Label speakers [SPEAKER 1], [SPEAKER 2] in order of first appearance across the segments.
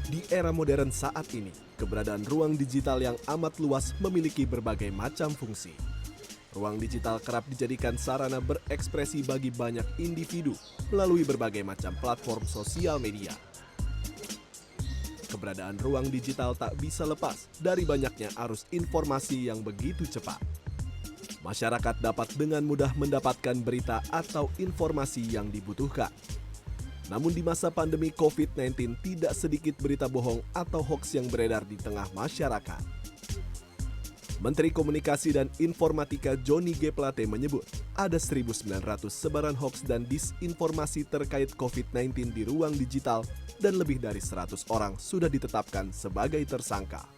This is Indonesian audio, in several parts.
[SPEAKER 1] Di era modern saat ini, keberadaan ruang digital yang amat luas memiliki berbagai macam fungsi. Ruang digital kerap dijadikan sarana berekspresi bagi banyak individu melalui berbagai macam platform sosial media. Keberadaan ruang digital tak bisa lepas dari banyaknya arus informasi yang begitu cepat. Masyarakat dapat dengan mudah mendapatkan berita atau informasi yang dibutuhkan. Namun di masa pandemi COVID-19 tidak sedikit berita bohong atau hoaks yang beredar di tengah masyarakat. Menteri Komunikasi dan Informatika Johnny G. Plate menyebut ada 1.900 sebaran hoaks dan disinformasi terkait COVID-19 di ruang digital dan lebih dari 100 orang sudah ditetapkan sebagai tersangka.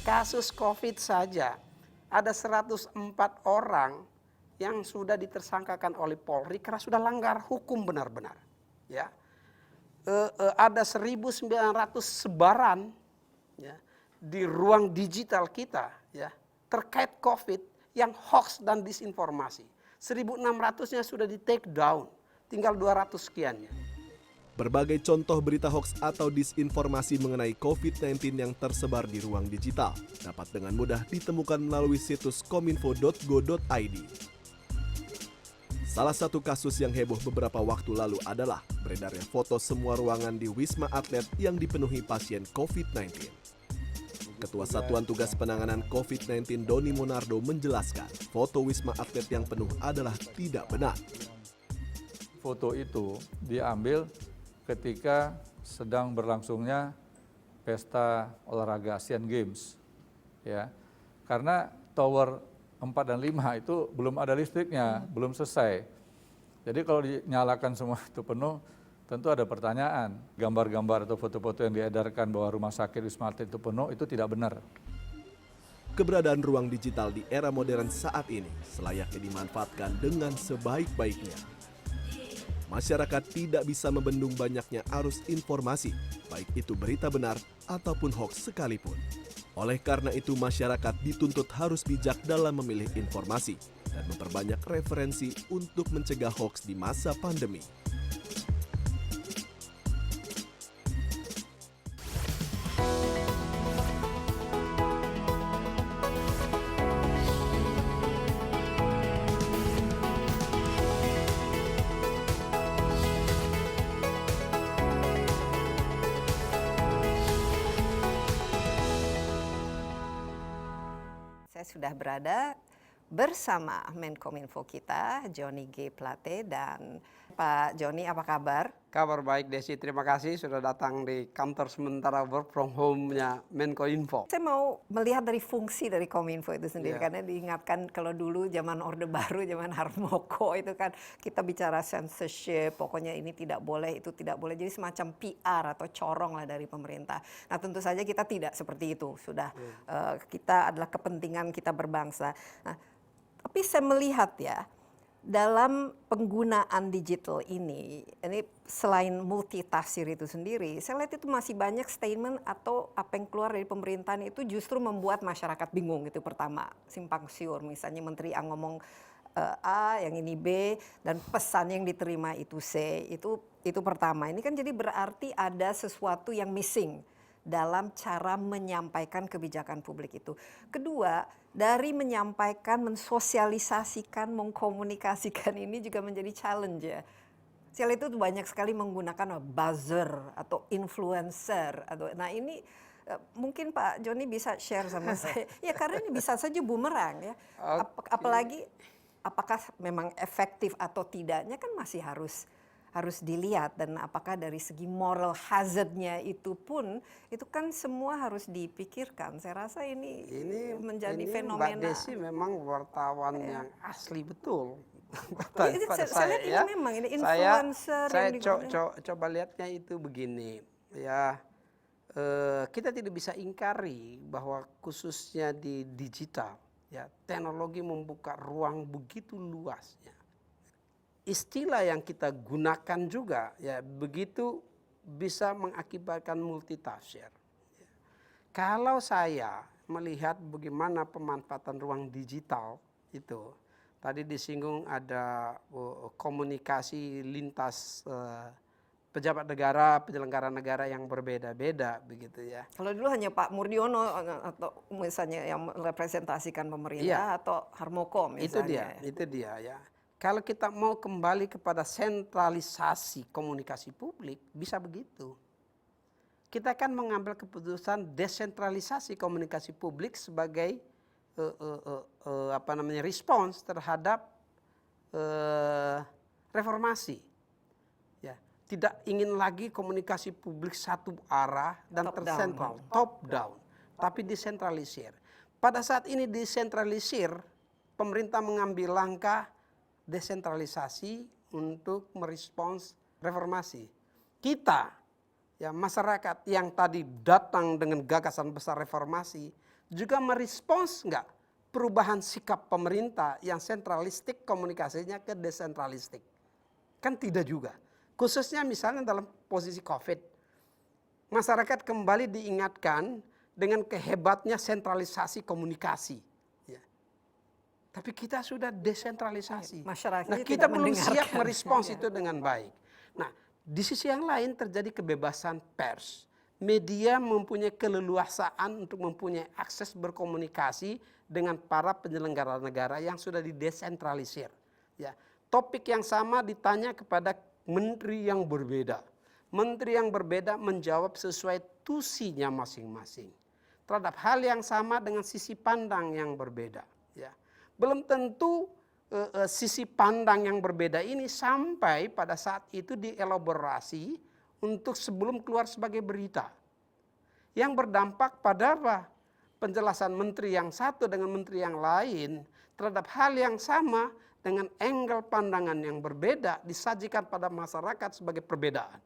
[SPEAKER 2] Kasus COVID saja ada 104 orang yang sudah ditersangkakan oleh Polri karena sudah langgar hukum benar-benar. Ya, ada 1.900 sebaran ya, di ruang digital kita ya, terkait COVID yang hoax dan disinformasi. 1.600-nya sudah di take down, tinggal 200 sekiannya.
[SPEAKER 1] Berbagai contoh berita hoax atau disinformasi mengenai COVID-19 yang tersebar di ruang digital dapat dengan mudah ditemukan melalui situs kominfo.go.id. Salah satu kasus yang heboh beberapa waktu lalu adalah beredarnya foto semua ruangan di Wisma Atlet yang dipenuhi pasien COVID-19. Ketua Satuan Tugas Penanganan COVID-19 Doni Monardo menjelaskan foto Wisma Atlet yang penuh adalah tidak benar.
[SPEAKER 3] Foto itu diambil ketika sedang berlangsungnya pesta olahraga Asian Games. Ya. Karena tower 4 dan 5 itu belum ada listriknya, belum selesai. Jadi kalau dinyalakan semua itu penuh, tentu ada pertanyaan. Gambar-gambar atau foto-foto yang diedarkan bahwa rumah sakit Wisma Atlet itu penuh, itu tidak benar.
[SPEAKER 1] Keberadaan ruang digital di era modern saat ini selayaknya dimanfaatkan dengan sebaik-baiknya. Masyarakat tidak bisa membendung banyaknya arus informasi, baik itu berita benar ataupun hoaks sekalipun. Oleh karena itu, masyarakat dituntut harus bijak dalam memilih informasi dan memperbanyak referensi untuk mencegah hoaks di masa pandemi.
[SPEAKER 4] Saya sudah berada bersama Menkominfo kita, Johnny G. Plate, dan Pak Johnny, apa kabar?
[SPEAKER 2] Kabar baik Desi, terima kasih sudah datang di kantor sementara work from home-nya Menkominfo.
[SPEAKER 4] Saya mau melihat dari fungsi dari Kominfo itu sendiri,
[SPEAKER 2] Yeah.
[SPEAKER 4] karena diingatkan kalau dulu zaman Orde Baru, zaman Harmoko itu kan kita bicara censorship, pokoknya ini tidak boleh, itu tidak boleh, jadi semacam PR atau corong lah dari pemerintah. Nah tentu saja kita tidak seperti itu, sudah kita adalah kepentingan kita berbangsa. Nah, tapi saya melihat ya, dalam penggunaan digital ini selain multitafsir itu sendiri, saya lihat itu masih banyak statement atau apa yang keluar dari pemerintahan itu justru membuat masyarakat bingung. Itu pertama, simpang siur. Misalnya Menteri A ngomong A, yang ini B, dan pesan yang diterima itu C. Itu pertama. Ini kan jadi berarti ada sesuatu yang missing dalam cara menyampaikan kebijakan publik itu. Kedua, dari menyampaikan, mensosialisasikan, mengkomunikasikan ini juga menjadi challenge ya. Saya lihat itu banyak sekali menggunakan buzzer atau influencer. Nah ini mungkin Pak Johnny bisa share sama saya. Ya karena ini bisa saja bumerang ya. Apalagi apakah memang efektif atau tidaknya kan masih harus dilihat, dan apakah dari segi moral hazardnya itu pun itu kan semua harus dipikirkan. Saya rasa ini menjadi fenomena.
[SPEAKER 2] Mbak Desi memang wartawan yang asli betul.
[SPEAKER 4] Saya lihat ini memang ini influencer
[SPEAKER 2] saya
[SPEAKER 4] yang
[SPEAKER 2] coba lihatnya itu begini ya, kita tidak bisa ingkari bahwa khususnya di digital ya, teknologi membuka ruang begitu luasnya. Istilah yang kita gunakan juga ya begitu bisa mengakibatkan multitafsir. Kalau saya melihat bagaimana pemanfaatan ruang digital itu, tadi disinggung ada komunikasi lintas pejabat negara, penyelenggara negara yang berbeda-beda begitu ya.
[SPEAKER 4] Kalau dulu hanya Pak Murdiono atau misalnya yang merepresentasikan pemerintah atau Harmoko misalnya.
[SPEAKER 2] Itu dia ya. Kalau kita mau kembali kepada sentralisasi komunikasi publik, bisa begitu. Kita akan mengambil keputusan desentralisasi komunikasi publik sebagai respons terhadap reformasi. Ya, tidak ingin lagi komunikasi publik satu arah dan tersentral, top down, tapi desentralisir. Pada saat ini desentralisir, pemerintah mengambil langkah desentralisasi untuk merespons reformasi. Kita, ya masyarakat yang tadi datang dengan gagasan besar reformasi, juga merespons enggak perubahan sikap pemerintah yang sentralistik komunikasinya ke desentralistik. Kan tidak juga. Khususnya misalnya dalam posisi COVID. Masyarakat kembali diingatkan dengan kehebatnya sentralisasi komunikasi. Ya. Tapi kita sudah desentralisasi.
[SPEAKER 4] Masyarakatnya
[SPEAKER 2] Nah, kita
[SPEAKER 4] tidak
[SPEAKER 2] belum siap
[SPEAKER 4] mendengarkan.
[SPEAKER 2] merespons itu dengan baik. Nah, di sisi yang lain terjadi kebebasan pers. Media mempunyai keleluasaan untuk mempunyai akses berkomunikasi dengan para penyelenggara negara yang sudah didesentralisir. Ya, topik yang sama ditanya kepada menteri yang berbeda. Menteri yang berbeda menjawab sesuai tusinya masing-masing. Terhadap hal yang sama dengan sisi pandang yang berbeda. Ya, belum tentu sisi pandang yang berbeda ini sampai pada saat itu dielaborasi untuk sebelum keluar sebagai berita. Yang berdampak pada apa? Penjelasan menteri yang satu dengan menteri yang lain terhadap hal yang sama dengan angle pandangan yang berbeda disajikan pada masyarakat sebagai perbedaan.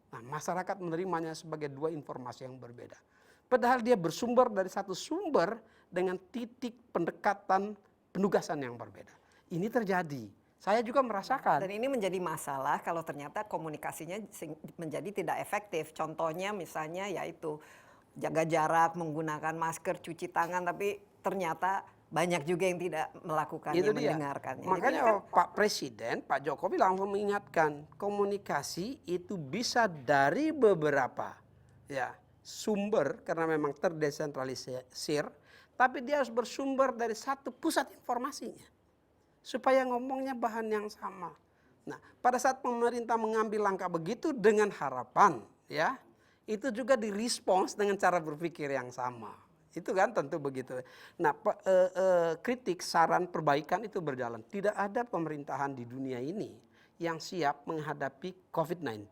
[SPEAKER 2] Nah, masyarakat menerimanya sebagai dua informasi yang berbeda. Padahal dia bersumber dari satu sumber dengan titik pendekatan penugasan yang berbeda. Ini terjadi. Saya juga merasakan.
[SPEAKER 4] Dan ini menjadi masalah kalau ternyata komunikasinya menjadi tidak efektif. Contohnya misalnya yaitu jaga jarak, menggunakan masker, cuci tangan, tapi ternyata banyak juga yang tidak melakukannya, mendengarkannya.
[SPEAKER 2] Makanya Pak Presiden, Pak Jokowi langsung mengingatkan, komunikasi itu bisa dari beberapa ya sumber karena memang terdesentralisir, tapi dia harus bersumber dari satu pusat informasinya. Supaya ngomongnya bahan yang sama. Nah, pada saat pemerintah mengambil langkah begitu dengan harapan, ya, itu juga direspons dengan cara berpikir yang sama. Itu kan tentu begitu. Nah, kritik, saran, perbaikan itu berjalan. Tidak ada pemerintahan di dunia ini yang siap menghadapi COVID-19.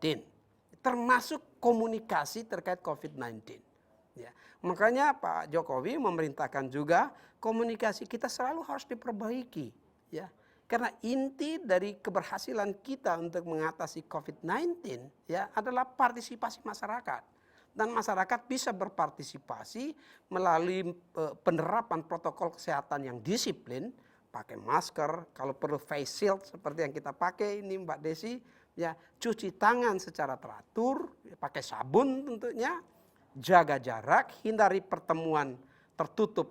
[SPEAKER 2] Termasuk komunikasi terkait COVID-19. Ya. Makanya Pak Jokowi memerintahkan juga komunikasi kita selalu harus diperbaiki. Ya, karena inti dari keberhasilan kita untuk mengatasi COVID-19 ya adalah partisipasi masyarakat. Dan masyarakat bisa berpartisipasi melalui penerapan protokol kesehatan yang disiplin, pakai masker, kalau perlu face shield seperti yang kita pakai ini Mbak Desi, ya cuci tangan secara teratur, pakai sabun tentunya, jaga jarak, hindari pertemuan tertutup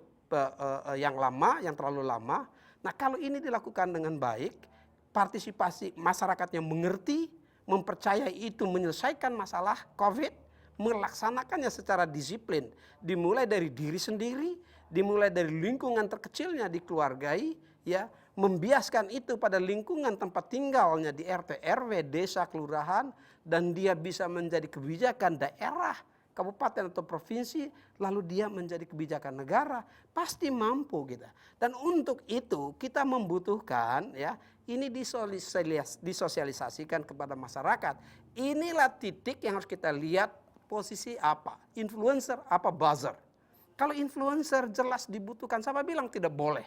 [SPEAKER 2] yang lama, yang terlalu lama. Nah, kalau ini dilakukan dengan baik, partisipasi masyarakat yang mengerti, mempercayai itu menyelesaikan masalah COVID, melaksanakannya secara disiplin, dimulai dari diri sendiri, dimulai dari lingkungan terkecilnya dikeluargai, ya, membiaskan itu pada lingkungan tempat tinggalnya di RT RW, desa, kelurahan, dan dia bisa menjadi kebijakan daerah, kabupaten atau provinsi, lalu dia menjadi kebijakan negara, pasti mampu kita. Dan untuk itu kita membutuhkan ya ini disosialisasikan kepada masyarakat. Inilah titik yang harus kita lihat posisi apa, influencer apa buzzer. Kalau influencer jelas dibutuhkan, siapa bilang tidak boleh?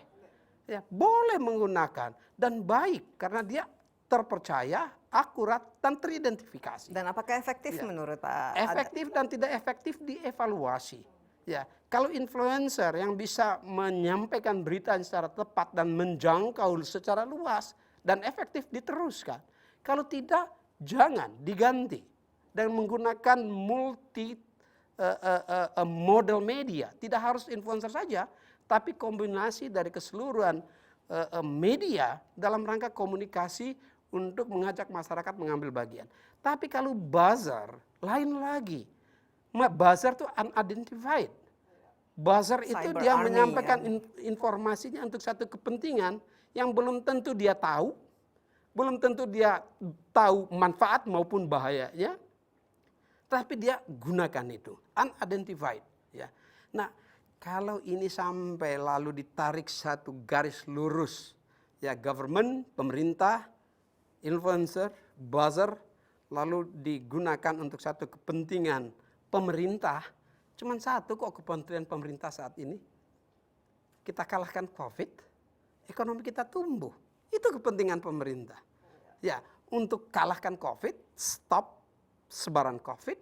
[SPEAKER 2] Ya, boleh menggunakan dan baik karena dia terpercaya, akurat dan teridentifikasi.
[SPEAKER 4] Dan apakah efektif menurut Pak?
[SPEAKER 2] Efektif dan tidak efektif dievaluasi. Ya, kalau influencer yang bisa menyampaikan berita secara tepat dan menjangkau secara luas dan efektif diteruskan. Kalau tidak, jangan diganti dan menggunakan multi model media. Tidak harus influencer saja, tapi kombinasi dari keseluruhan media dalam rangka komunikasi untuk mengajak masyarakat mengambil bagian. Tapi kalau buzzer, lain lagi. Buzzer itu unidentified. Buzzer itu
[SPEAKER 4] Cyber
[SPEAKER 2] dia
[SPEAKER 4] army,
[SPEAKER 2] menyampaikan
[SPEAKER 4] ya.
[SPEAKER 2] informasinya untuk satu kepentingan yang belum tentu dia tahu, belum tentu dia tahu manfaat maupun bahayanya, tapi dia gunakan itu, unidentified. Ya. Nah, kalau ini sampai lalu ditarik satu garis lurus, ya government, pemerintah, influencer, buzzer, lalu digunakan untuk satu kepentingan pemerintah, cuman satu kok kepentingan pemerintah saat ini. Kita kalahkan COVID, ekonomi kita tumbuh. Itu kepentingan pemerintah. Ya, untuk kalahkan COVID, stop sebaran COVID,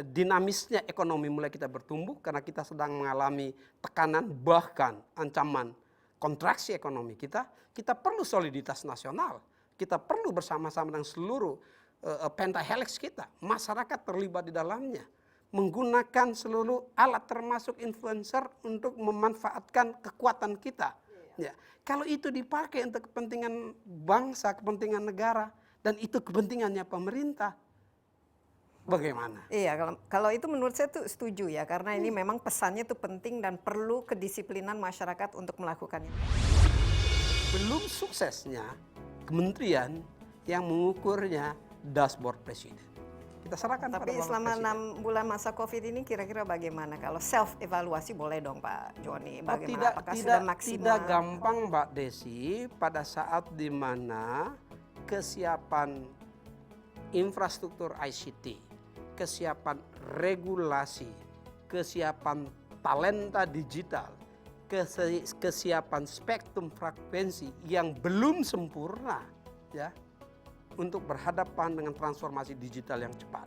[SPEAKER 2] dinamisnya ekonomi mulai kita bertumbuh karena kita sedang mengalami tekanan bahkan ancaman kontraksi ekonomi kita perlu soliditas nasional, kita perlu bersama-sama dengan seluruh pentahelix kita, masyarakat terlibat di dalamnya, menggunakan seluruh alat termasuk influencer untuk memanfaatkan kekuatan kita. Ya, kalau itu dipakai untuk kepentingan bangsa, kepentingan negara, dan itu kepentingannya pemerintah, bagaimana?
[SPEAKER 4] Iya, kalau itu menurut saya tuh setuju ya, karena ini memang pesannya itu penting dan perlu kedisiplinan masyarakat untuk melakukannya.
[SPEAKER 2] Belum suksesnya kementerian yang mengukurnya dashboard presiden. Kita serahkan
[SPEAKER 4] Tapi
[SPEAKER 2] pada Bapak
[SPEAKER 4] selama
[SPEAKER 2] Presiden.
[SPEAKER 4] 6 bulan masa COVID ini kira-kira bagaimana? Kalau self evaluasi boleh dong Pak Joni. Bagaimana? Apakah sudah maksimal?
[SPEAKER 2] Tidak gampang Mbak Desi pada saat di mana kesiapan infrastruktur ICT, kesiapan regulasi, kesiapan talenta digital, kesiapan spektrum frekuensi yang belum sempurna, ya, untuk berhadapan dengan transformasi digital yang cepat.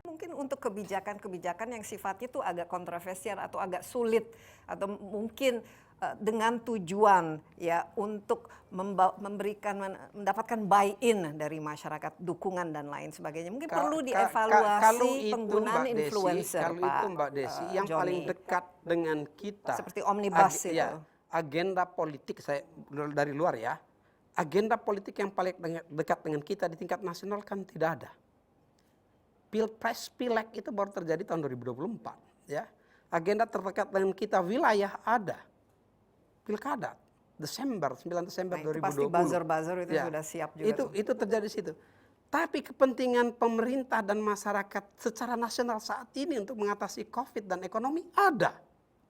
[SPEAKER 4] Mungkin untuk kebijakan-kebijakan yang sifatnya itu agak kontroversial atau agak sulit atau mungkin dengan tujuan ya untuk mendapatkan buy-in dari masyarakat, dukungan dan lain sebagainya. Mungkin perlu dievaluasi penggunaan influencer,
[SPEAKER 2] kalau itu Mbak Desi, yang
[SPEAKER 4] Joni.
[SPEAKER 2] paling dekat dengan kita.
[SPEAKER 4] Seperti omnibus itu.
[SPEAKER 2] Ya, agenda politik saya dari luar ya. Agenda politik yang paling dekat dengan kita di tingkat nasional kan tidak ada. Pilpres, pileg itu baru terjadi tahun 2024. Ya. Agenda terdekat dengan kita wilayah ada. Pilkada, 9 Desember
[SPEAKER 4] Nah, itu
[SPEAKER 2] 2020.
[SPEAKER 4] pasti buzzer-buzzer itu
[SPEAKER 2] Ya.
[SPEAKER 4] sudah siap juga.
[SPEAKER 2] Itu terjadi di situ. Tapi kepentingan pemerintah dan masyarakat secara nasional saat ini untuk mengatasi COVID dan ekonomi ada.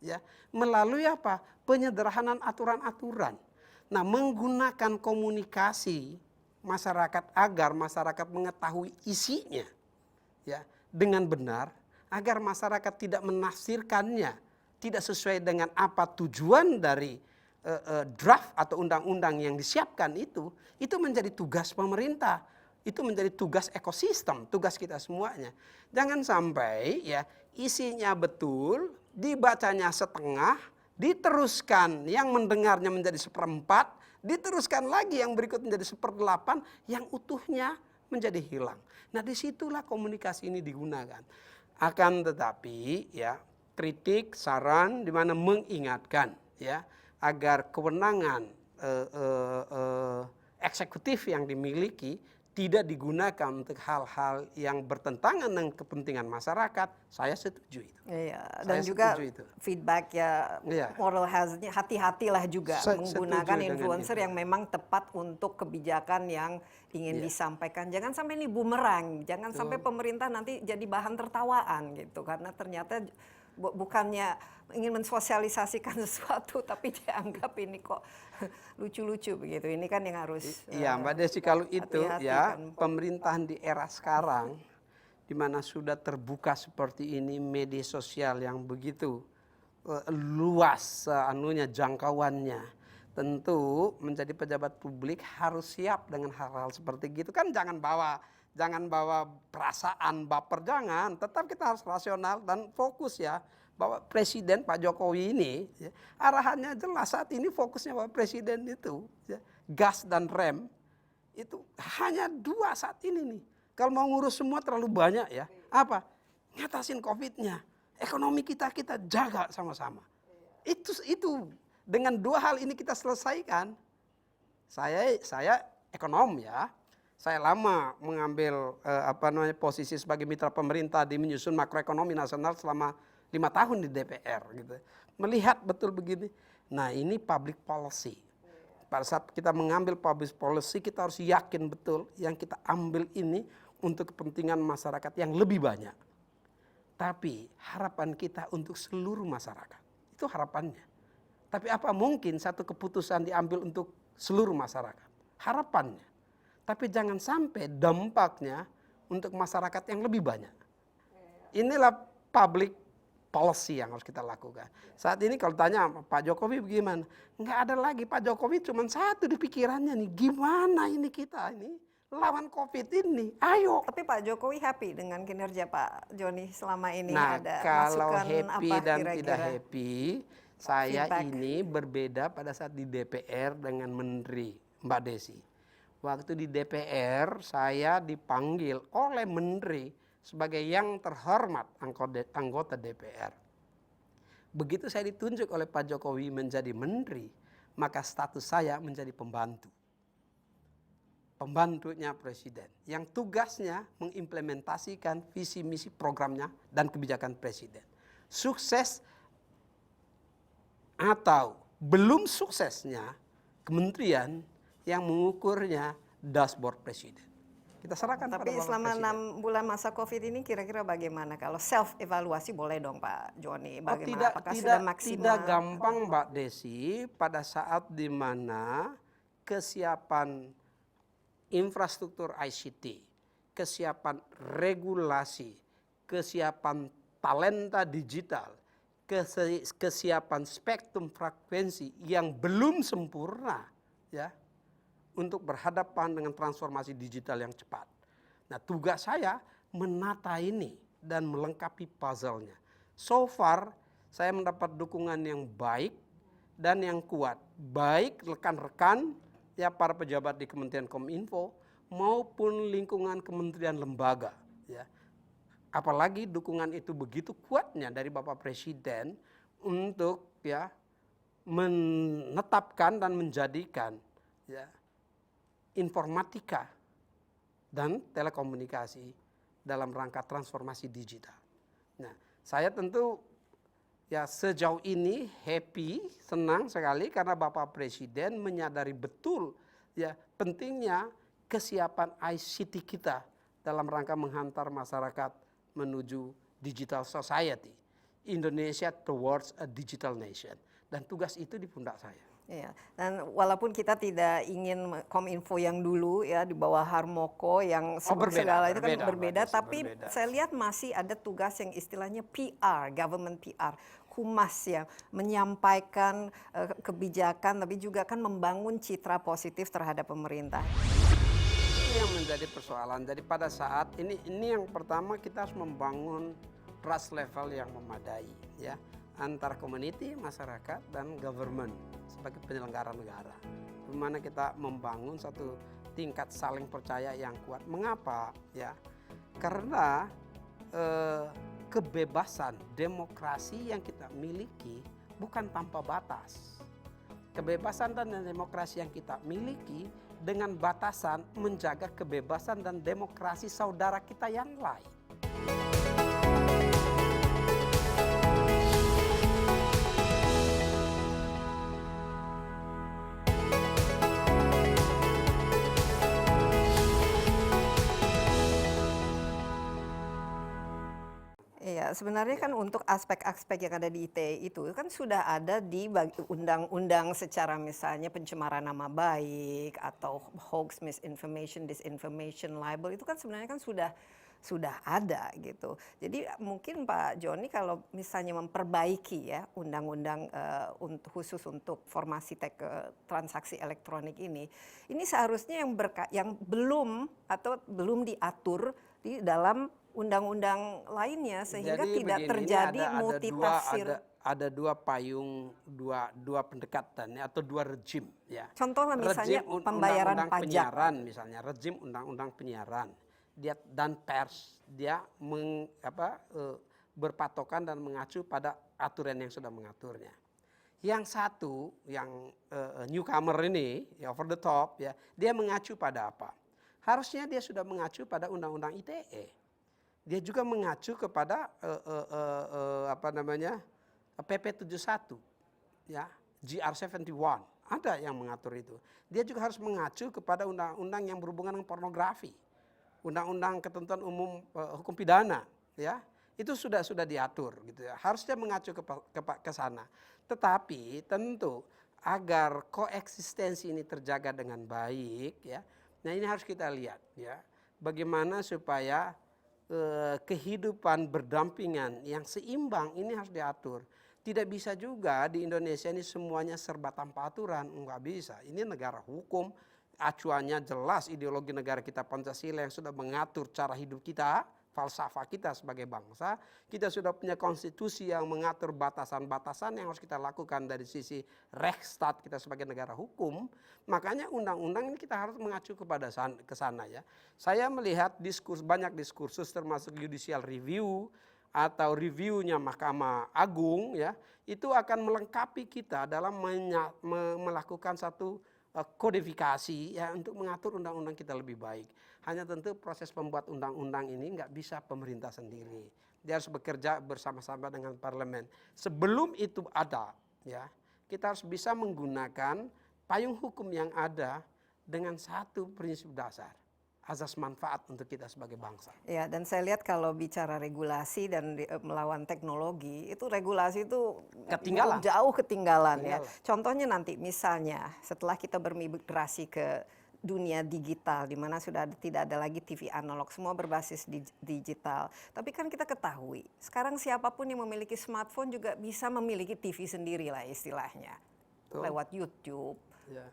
[SPEAKER 2] Ya. Melalui apa? Penyederhanaan aturan-aturan. Nah, menggunakan komunikasi masyarakat agar masyarakat mengetahui isinya, ya, dengan benar, agar masyarakat tidak menafsirkannya tidak sesuai dengan apa tujuan dari draft atau undang-undang yang disiapkan itu menjadi tugas pemerintah, itu menjadi tugas ekosistem, tugas kita semuanya. Jangan sampai ya isinya betul, dibacanya setengah, diteruskan yang mendengarnya menjadi 1/4, diteruskan lagi yang berikut menjadi 1/8, yang utuhnya menjadi hilang. Nah, disitulah komunikasi ini digunakan. Akan tetapi ya, kritik, saran di mana mengingatkan ya agar kewenangan eksekutif yang dimiliki tidak digunakan untuk hal-hal yang bertentangan dengan kepentingan masyarakat. Saya setuju itu.
[SPEAKER 4] Iya, dan juga feedback ya,
[SPEAKER 2] iya,
[SPEAKER 4] moral hazardnya hati-hatilah juga menggunakan influencer yang memang tepat untuk kebijakan yang ingin disampaikan. Jangan sampai ini bumerang, jangan sampai pemerintah nanti jadi bahan tertawaan gitu, karena ternyata bukannya ingin mensosialisasikan sesuatu tapi dianggap ini kok lucu-lucu begitu. Ini kan yang harus
[SPEAKER 2] iya Mbak Desi, kalau itu ya
[SPEAKER 4] kan.
[SPEAKER 2] pemerintahan di era sekarang di mana sudah terbuka seperti ini, media sosial yang begitu luas jangkauannya, tentu menjadi pejabat publik harus siap dengan hal-hal seperti gitu kan. Jangan bawa perasaan baper, jangan. Tetap kita harus rasional dan fokus ya. Bahwa Presiden Pak Jokowi ini ya, arahannya jelas saat ini, fokusnya Pak Presiden itu ya, gas dan rem, itu hanya 2 saat ini nih. Kalau mau ngurus semua terlalu banyak ya. Apa? Ngatasin COVID-nya. Ekonomi kita jaga sama-sama. Itu dengan 2 hal ini kita selesaikan. Saya ekonom ya. Saya lama mengambil posisi sebagai mitra pemerintah di menyusun makroekonomi nasional selama 5 tahun di DPR gitu. Melihat betul begini. Nah, ini public policy. Pada saat kita mengambil public policy, kita harus yakin betul yang kita ambil ini untuk kepentingan masyarakat yang lebih banyak. Tapi harapan kita untuk seluruh masyarakat. Itu harapannya. Tapi apa mungkin satu keputusan diambil untuk seluruh masyarakat? Harapannya. Tapi jangan sampai dampaknya untuk masyarakat yang lebih banyak. Inilah public policy yang harus kita lakukan. Saat ini kalau tanya Pak Jokowi bagaimana? Nggak ada lagi, Pak Jokowi cuma satu di pikirannya nih, gimana ini kita ini lawan COVID ini, ayo.
[SPEAKER 4] Tapi Pak Jokowi happy dengan kinerja Pak Joni selama ini?
[SPEAKER 2] Nah,
[SPEAKER 4] ada
[SPEAKER 2] kalau
[SPEAKER 4] masukan
[SPEAKER 2] happy
[SPEAKER 4] apa
[SPEAKER 2] dan
[SPEAKER 4] kira-kira?
[SPEAKER 2] tidak happy, saya
[SPEAKER 4] Feedback.
[SPEAKER 2] ini berbeda pada saat di DPR dengan Menteri, Mbak Desi. Waktu di DPR, saya dipanggil oleh Menteri sebagai yang terhormat anggota DPR. Begitu saya ditunjuk oleh Pak Jokowi menjadi menteri, maka status saya menjadi pembantu. Pembantunya presiden, yang tugasnya mengimplementasikan visi misi programnya dan kebijakan presiden. Sukses atau belum suksesnya kementerian yang mengukurnya dashboard presiden. Kita serahkan pada
[SPEAKER 4] Tapi
[SPEAKER 2] Bapak
[SPEAKER 4] selama
[SPEAKER 2] Presiden.
[SPEAKER 4] 6 bulan masa COVID ini kira-kira bagaimana? Kalau self evaluasi boleh dong Pak Joni. Bagaimana? Apakah sudah maksimal?
[SPEAKER 2] Tidak gampang Mbak Desi pada saat di mana kesiapan infrastruktur ICT, kesiapan regulasi, kesiapan talenta digital, kesiapan spektrum frekuensi yang belum sempurna ya, untuk berhadapan dengan transformasi digital yang cepat. Nah, tugas saya menata ini dan melengkapi puzzle-nya. So far, saya mendapat dukungan yang baik dan yang kuat. Baik rekan-rekan, ya para pejabat di Kementerian Kominfo, maupun lingkungan kementerian lembaga. Ya. Apalagi dukungan itu begitu kuatnya dari Bapak Presiden untuk ya menetapkan dan menjadikan ya, informatika dan telekomunikasi dalam rangka transformasi digital. Nah, saya tentu ya sejauh ini happy, senang sekali karena Bapak Presiden menyadari betul ya pentingnya kesiapan ICT kita dalam rangka menghantar masyarakat menuju digital society. Indonesia towards a digital nation. Dan tugas itu di pundak saya.
[SPEAKER 4] Iya, dan walaupun kita tidak ingin Kominfo yang dulu ya di bawah Harmoko yang segala itu kan berbeda, tapi saya lihat masih ada tugas yang istilahnya PR, government PR, humas ya, menyampaikan kebijakan tapi juga kan membangun citra positif terhadap pemerintah.
[SPEAKER 2] Ini yang menjadi persoalan. Jadi pada saat ini yang pertama kita harus membangun trust level yang memadai ya antar community, masyarakat dan government sebagai penyelenggara negara. Di mana kita membangun satu tingkat saling percaya yang kuat. Mengapa? Ya, karena kebebasan demokrasi yang kita miliki bukan tanpa batas. Kebebasan dan demokrasi yang kita miliki dengan batasan menjaga kebebasan dan demokrasi saudara kita yang lain.
[SPEAKER 4] Iya, sebenarnya kan untuk aspek-aspek yang ada di ITE itu kan sudah ada di undang-undang secara misalnya pencemaran nama baik atau hoax, misinformation, disinformation, libel itu kan sebenarnya kan sudah ada gitu. Jadi mungkin Pak Joni kalau misalnya memperbaiki ya undang-undang khusus untuk formasi transaksi elektronik ini seharusnya yang belum atau belum diatur di dalam undang-undang lainnya sehingga
[SPEAKER 2] Jadi
[SPEAKER 4] tidak
[SPEAKER 2] begini,
[SPEAKER 4] terjadi
[SPEAKER 2] ini
[SPEAKER 4] multitafsir.
[SPEAKER 2] ada dua payung, dua pendekatan ya, atau dua rejim ya.
[SPEAKER 4] Contohnya misalnya
[SPEAKER 2] Rejim
[SPEAKER 4] pembayaran
[SPEAKER 2] undang-undang
[SPEAKER 4] pajak.
[SPEAKER 2] penyiaran misalnya, rejim undang-undang penyiaran dia dan pers dia berpatokan dan mengacu pada aturan yang sudah mengaturnya. Yang satu yang newcomer ini ya, over the top ya, dia mengacu pada apa? Harusnya dia sudah mengacu pada undang-undang ITE. Dia juga mengacu kepada PP 71 ya, GR 71. Ada yang mengatur itu. Dia juga harus mengacu kepada undang-undang yang berhubungan dengan pornografi. Undang-undang ketentuan umum hukum pidana ya. Itu sudah diatur gitu ya. Harusnya mengacu ke sana. Tetapi tentu agar koeksistensi ini terjaga dengan baik ya. Nah, ini harus kita lihat ya. Bagaimana supaya kehidupan berdampingan yang seimbang ini harus diatur. Tidak bisa juga di Indonesia ini semuanya serba tanpa aturan, enggak bisa. Ini negara hukum, acuannya jelas ideologi negara kita Pancasila yang sudah mengatur cara hidup kita, falsafah kita sebagai bangsa. Kita sudah punya konstitusi yang mengatur batasan-batasan yang harus kita lakukan dari sisi Rechtsstaat kita sebagai negara hukum. Makanya undang-undang ini kita harus mengacu ke sana ya. Saya melihat banyak diskursus termasuk judicial review atau reviewnya Mahkamah Agung ya, itu akan melengkapi kita dalam melakukan satu kodifikasi ya untuk mengatur undang-undang kita lebih baik. Hanya tentu proses pembuat undang-undang ini nggak bisa pemerintah sendiri. Dia harus bekerja bersama-sama dengan parlemen. Sebelum itu ada ya, kita harus bisa menggunakan payung hukum yang ada dengan satu prinsip dasar. Azas manfaat untuk kita sebagai bangsa.
[SPEAKER 4] Ya, dan saya lihat kalau bicara regulasi dan melawan teknologi, itu regulasi itu
[SPEAKER 2] Ketinggalan.
[SPEAKER 4] jauh ketinggalan ya. Contohnya nanti misalnya setelah kita bermigrasi ke dunia digital di mana sudah tidak ada lagi TV analog, semua berbasis digital. Tapi kan kita ketahui, sekarang siapapun yang memiliki smartphone juga bisa memiliki TV sendiri lah istilahnya. Lewat YouTube,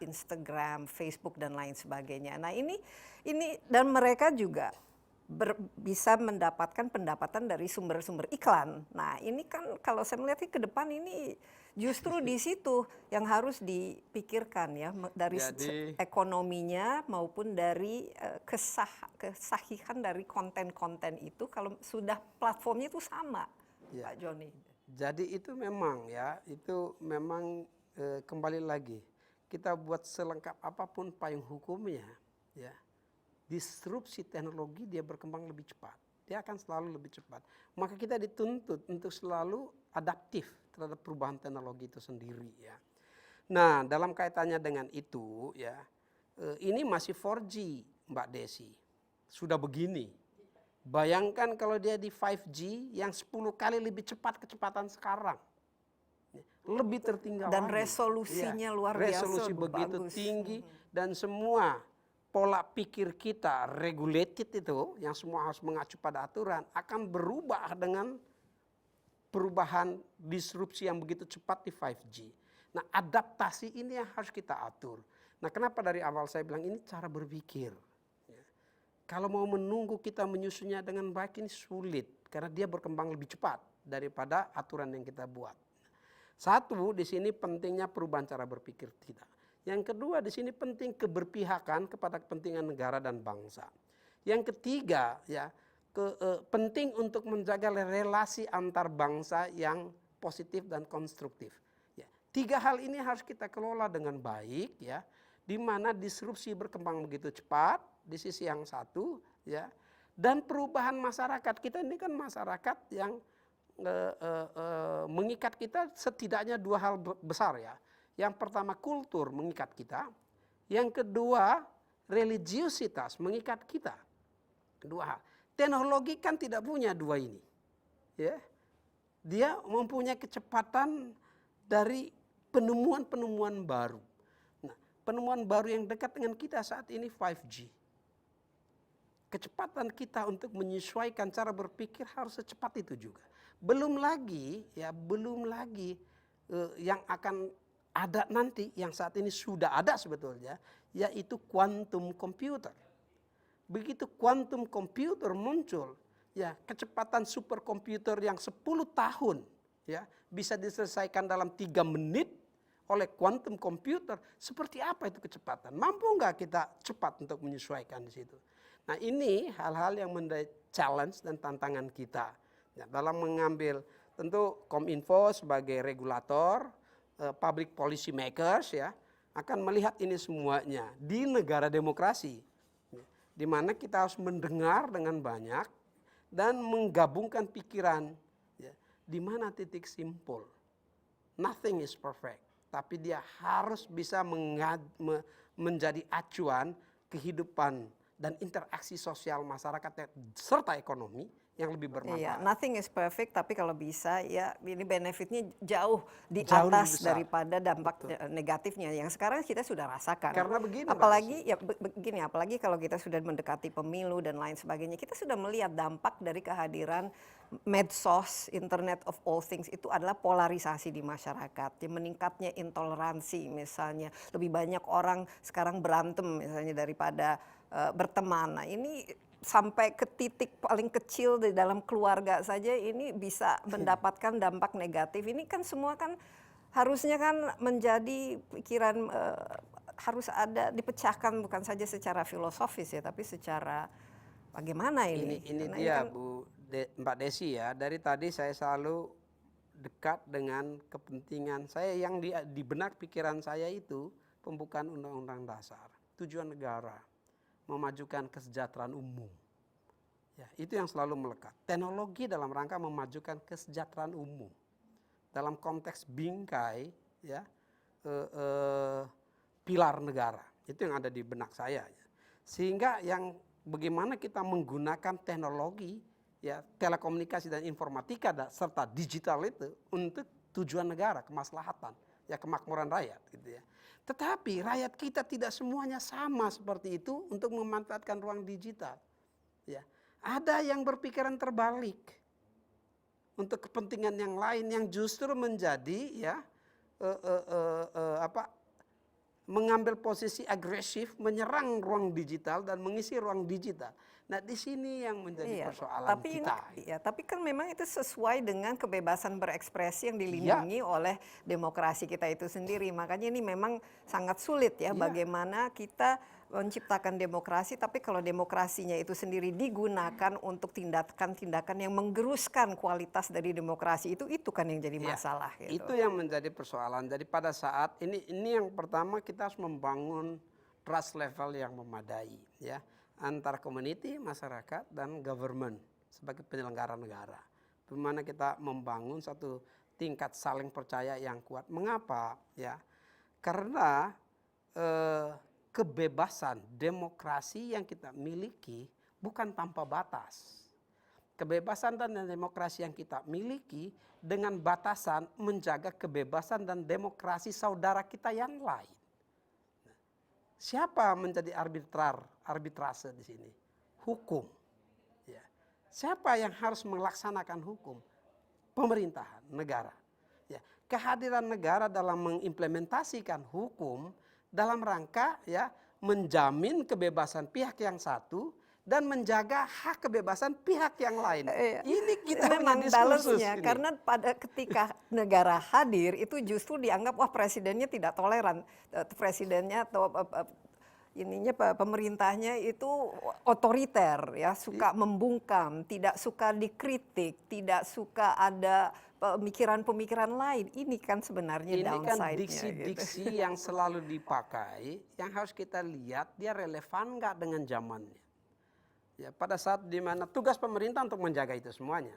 [SPEAKER 4] Instagram, Facebook dan lain sebagainya. Nah, ini dan mereka juga bisa mendapatkan pendapatan dari sumber-sumber iklan. Nah, ini kan kalau saya melihat ke depan ini justru di situ yang harus dipikirkan ya, dari ekonominya maupun dari kesahihan dari konten-konten itu kalau sudah platformnya itu sama, Pak Joni.
[SPEAKER 2] Jadi itu memang ya, itu memang kembali lagi kita buat selengkap apapun payung hukumnya ya. Disrupsi teknologi dia berkembang lebih cepat. Dia akan selalu lebih cepat. Maka kita dituntut untuk selalu adaptif terhadap perubahan teknologi itu sendiri ya. Nah, dalam kaitannya dengan itu ya, ini masih 4G Mbak Desi. Sudah begini. Bayangkan kalau dia di 5G yang 10 kali lebih cepat kecepatan sekarang. Lebih tertinggal
[SPEAKER 4] dan
[SPEAKER 2] lagi.
[SPEAKER 4] resolusinya luar biasa,
[SPEAKER 2] resolusi begitu
[SPEAKER 4] bagus.
[SPEAKER 2] tinggi dan semua pola pikir kita regulated itu yang semua harus mengacu pada aturan akan berubah dengan perubahan disrupsi yang begitu cepat di 5G. Nah, adaptasi ini yang harus kita atur. Nah, kenapa dari awal saya bilang ini cara berpikir. Ya. Kalau mau menunggu kita menyusunnya dengan baik ini sulit karena dia berkembang lebih cepat daripada aturan yang kita buat. Satu, di sini pentingnya perubahan cara berpikir kita. Yang kedua, di sini penting keberpihakan kepada kepentingan negara dan bangsa. Yang ketiga, ya, penting untuk menjaga relasi antar bangsa yang positif dan konstruktif. Ya, 3 hal ini harus kita kelola dengan baik, ya, di mana disrupsi berkembang begitu cepat di sisi yang satu, ya, dan perubahan masyarakat kita ini kan masyarakat yang mengikat kita setidaknya 2 hal besar ya. Yang pertama kultur mengikat kita, yang kedua religiusitas mengikat kita. 2 hal. Teknologi kan tidak punya 2 ini. Ya. Dia mempunyai kecepatan dari penemuan-penemuan baru. Nah, penemuan baru yang dekat dengan kita saat ini 5G. Kecepatan kita untuk menyesuaikan cara berpikir harus secepat itu juga. Belum lagi yang akan ada nanti yang saat ini sudah ada sebetulnya, yaitu quantum computer. Begitu quantum computer muncul, ya kecepatan superkomputer yang 10 tahun ya bisa diselesaikan dalam 3 menit oleh quantum computer, seperti apa itu kecepatan? Mampu nggak kita cepat untuk menyesuaikan di situ? Nah ini hal-hal yang menjadi challenge dan tantangan kita ya, dalam mengambil, tentu Kominfo sebagai regulator, public policy makers ya akan melihat ini semuanya di negara demokrasi, di mana kita harus mendengar dengan banyak dan menggabungkan pikiran, ya, di mana titik simpul. Nothing is perfect, tapi dia harus bisa menjadi acuan kehidupan dan interaksi sosial masyarakat serta ekonomi yang lebih bermanfaat.
[SPEAKER 4] Iya, nothing is perfect, tapi kalau bisa ya ini benefitnya jauh di
[SPEAKER 2] Jauh lebih
[SPEAKER 4] atas
[SPEAKER 2] besar.
[SPEAKER 4] daripada dampak negatifnya yang sekarang kita sudah rasakan.
[SPEAKER 2] Karena begini,
[SPEAKER 4] apalagi ya begini, apalagi kalau kita sudah mendekati pemilu dan lain sebagainya, kita sudah melihat dampak dari kehadiran medsos, Internet of all things itu adalah polarisasi di masyarakat, ya, meningkatnya intoleransi misalnya, lebih banyak orang sekarang berantem misalnya daripada berteman. Nah ini sampai ke titik paling kecil di dalam keluarga saja ini bisa mendapatkan dampak negatif. Ini kan semua kan harusnya kan menjadi pikiran, harus ada dipecahkan bukan saja secara filosofis ya, tapi secara bagaimana ini.
[SPEAKER 2] Ini
[SPEAKER 4] Karena
[SPEAKER 2] dia
[SPEAKER 4] kan,
[SPEAKER 2] Mbak Desi ya, dari tadi saya selalu dekat dengan kepentingan saya yang di benak pikiran saya itu pembukaan Undang-Undang Dasar, tujuan negara memajukan kesejahteraan umum. Ya, itu yang selalu melekat. Teknologi dalam rangka memajukan kesejahteraan umum. Dalam konteks bingkai, ya, pilar negara. Itu yang ada di benak saya. Sehingga yang bagaimana kita menggunakan teknologi, ya, telekomunikasi dan informatika serta digital itu untuk tujuan negara, kemaslahatan, ya, kemakmuran rakyat, gitu ya. Tetapi rakyat kita tidak semuanya sama seperti itu untuk memanfaatkan ruang digital. Ya, ada yang berpikiran terbalik untuk kepentingan yang lain yang justru menjadi ya mengambil posisi agresif, menyerang ruang digital dan mengisi ruang digital. Nah, di sini yang menjadi persoalan
[SPEAKER 4] tapi
[SPEAKER 2] kita.
[SPEAKER 4] Tapi kan memang itu sesuai dengan kebebasan berekspresi yang dilindungi oleh demokrasi kita itu sendiri. Makanya ini memang sangat sulit ya, bagaimana kita menciptakan demokrasi, tapi kalau demokrasinya itu sendiri digunakan untuk tindakan-tindakan yang menggeruskan kualitas dari demokrasi itu kan yang jadi masalah. Gitu.
[SPEAKER 2] Itu yang menjadi persoalan. Jadi pada saat ini yang pertama kita harus membangun trust level yang memadai, ya, antar community, masyarakat, dan government sebagai penyelenggara negara. Bagaimana kita membangun satu tingkat saling percaya yang kuat. Mengapa? Ya, karena kebebasan demokrasi yang kita miliki bukan tanpa batas. Kebebasan dan demokrasi yang kita miliki dengan batasan menjaga kebebasan dan demokrasi saudara kita yang lain. Siapa menjadi arbitrase di sini? Hukum. Ya. Siapa yang harus melaksanakan hukum? Pemerintahan, negara. Ya. Kehadiran negara dalam mengimplementasikan hukum dalam rangka ya menjamin kebebasan pihak yang satu dan menjaga hak kebebasan pihak yang lain. Ini kita
[SPEAKER 4] memang
[SPEAKER 2] diskursus
[SPEAKER 4] balance-nya,
[SPEAKER 2] ini.
[SPEAKER 4] karena pada ketika negara hadir itu justru dianggap wah presidennya tidak toleran, presidennya atau pemerintahnya itu otoriter ya, suka membungkam, tidak suka dikritik, tidak suka ada pemikiran-pemikiran lain. Ini kan sebenarnya downside-nya.
[SPEAKER 2] Ini kan diksi-diksi yang selalu dipakai, yang harus kita lihat dia relevan nggak dengan zamannya. Ya, pada saat dimana tugas pemerintah untuk menjaga itu semuanya.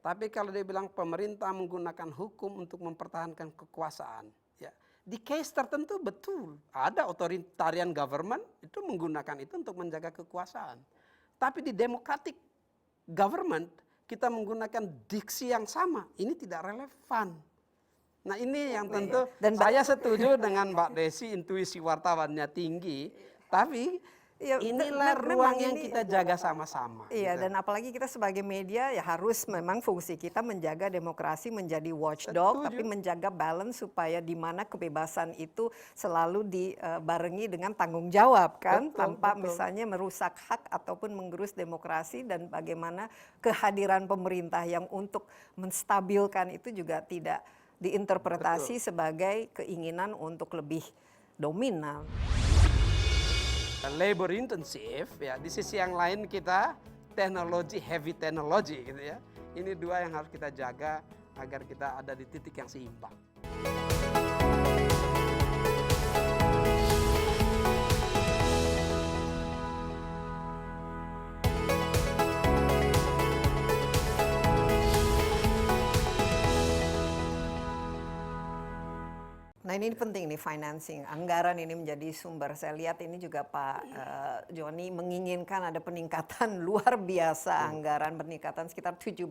[SPEAKER 2] Tapi kalau dia bilang pemerintah menggunakan hukum untuk mempertahankan kekuasaan, ya, di case tertentu betul ada authoritarian government itu menggunakan itu untuk menjaga kekuasaan. Tapi di democratic government kita menggunakan diksi yang sama, ini tidak relevan. Nah ini yang tentu dan saya setuju dengan Mbak Desi, intuisi wartawannya tinggi, tapi
[SPEAKER 4] Ya,
[SPEAKER 2] Inilah
[SPEAKER 4] memang
[SPEAKER 2] ruang yang
[SPEAKER 4] ini,
[SPEAKER 2] kita jaga sama-sama.
[SPEAKER 4] iya,
[SPEAKER 2] gitu.
[SPEAKER 4] dan apalagi kita sebagai media ya harus memang fungsi kita menjaga demokrasi, menjadi watchdog, tapi
[SPEAKER 2] Setuju.
[SPEAKER 4] menjaga balance supaya di mana kebebasan itu selalu dibarengi dengan tanggung jawab kan,
[SPEAKER 2] Betul,
[SPEAKER 4] tanpa
[SPEAKER 2] betul.
[SPEAKER 4] misalnya merusak hak ataupun menggerus demokrasi, dan bagaimana kehadiran pemerintah yang untuk menstabilkan itu juga tidak diinterpretasi sebagai keinginan untuk lebih dominan.
[SPEAKER 2] Labor intensif, ya di sisi yang lain kita teknologi, heavy technology gitu ya. Ini dua yang harus kita jaga agar kita ada di titik yang seimbang.
[SPEAKER 4] Nah ini penting nih, financing, anggaran ini menjadi sumber. Saya lihat ini juga Pak Joni menginginkan ada peningkatan luar biasa, anggaran peningkatan sekitar 17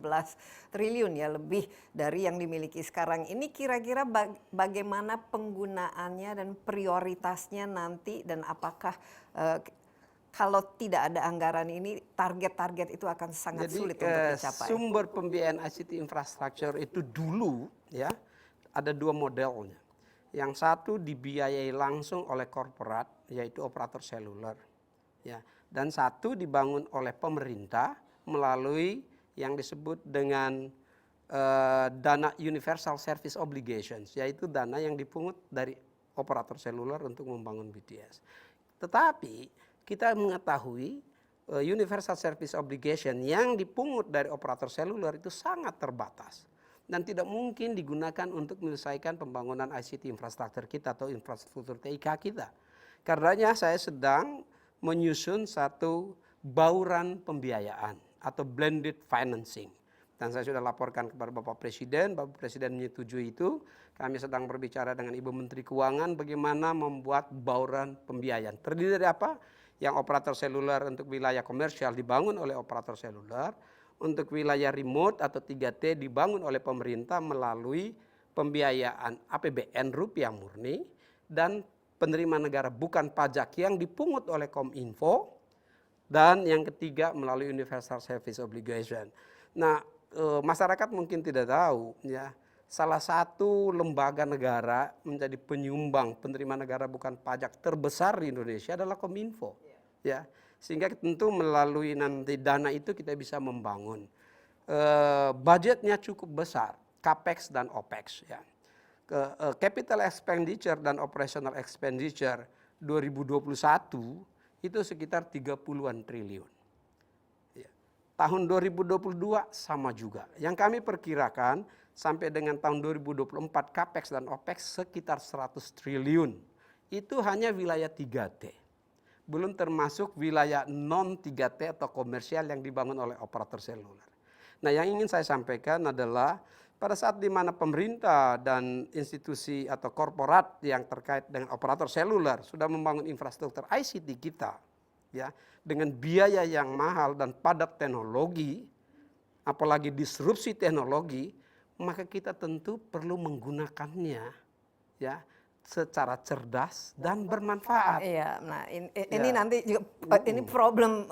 [SPEAKER 4] triliun ya, lebih dari yang dimiliki sekarang. Ini kira-kira bagaimana penggunaannya dan prioritasnya nanti, dan apakah kalau tidak ada anggaran ini target-target itu akan sangat sulit untuk dicapai?
[SPEAKER 2] Sumber pembiayaan ICT infrastructure itu dulu ya ada dua modelnya. Yang satu dibiayai langsung oleh korporat, yaitu operator seluler, ya. Dan satu dibangun oleh pemerintah melalui yang disebut dengan dana Universal Service Obligations, yaitu dana yang dipungut dari operator seluler untuk membangun BTS. Tetapi kita mengetahui Universal Service Obligation yang dipungut dari operator seluler itu sangat terbatas dan tidak mungkin digunakan untuk menyelesaikan pembangunan ICT infrastruktur kita atau infrastruktur TIK kita. Karenanya saya sedang menyusun satu bauran pembiayaan atau blended financing. Dan saya sudah laporkan kepada Bapak Presiden menyetujui itu. Kami sedang berbicara dengan Ibu Menteri Keuangan bagaimana membuat bauran pembiayaan. Terdiri dari apa? Yang operator seluler untuk wilayah komersial dibangun oleh operator seluler, untuk wilayah remote atau 3T dibangun oleh pemerintah melalui pembiayaan APBN rupiah murni, dan penerima negara bukan pajak yang dipungut oleh Kominfo, dan yang ketiga melalui Universal Service Obligation. Nah, masyarakat mungkin tidak tahu ya, salah satu lembaga negara menjadi penyumbang penerima negara bukan pajak terbesar di Indonesia adalah Kominfo. Ya, sehingga tentu melalui nanti dana itu kita bisa membangun. Budgetnya cukup besar, capex dan opex. Ya. Capital expenditure dan operational expenditure 2021 itu sekitar 30-an triliun. Ya. Tahun 2022 sama juga. Yang kami perkirakan sampai dengan tahun 2024 capex dan opex sekitar 100 triliun. Itu hanya wilayah 3T. Belum termasuk wilayah non 3T atau komersial yang dibangun oleh operator seluler. Nah, yang ingin saya sampaikan adalah pada saat di mana pemerintah dan institusi atau korporat yang terkait dengan operator seluler sudah membangun infrastruktur ICT kita, ya, dengan biaya yang mahal dan padat teknologi, apalagi disrupsi teknologi, maka kita tentu perlu menggunakannya, ya, secara cerdas dan bermanfaat.
[SPEAKER 4] Iya, nah ini nanti juga ini problem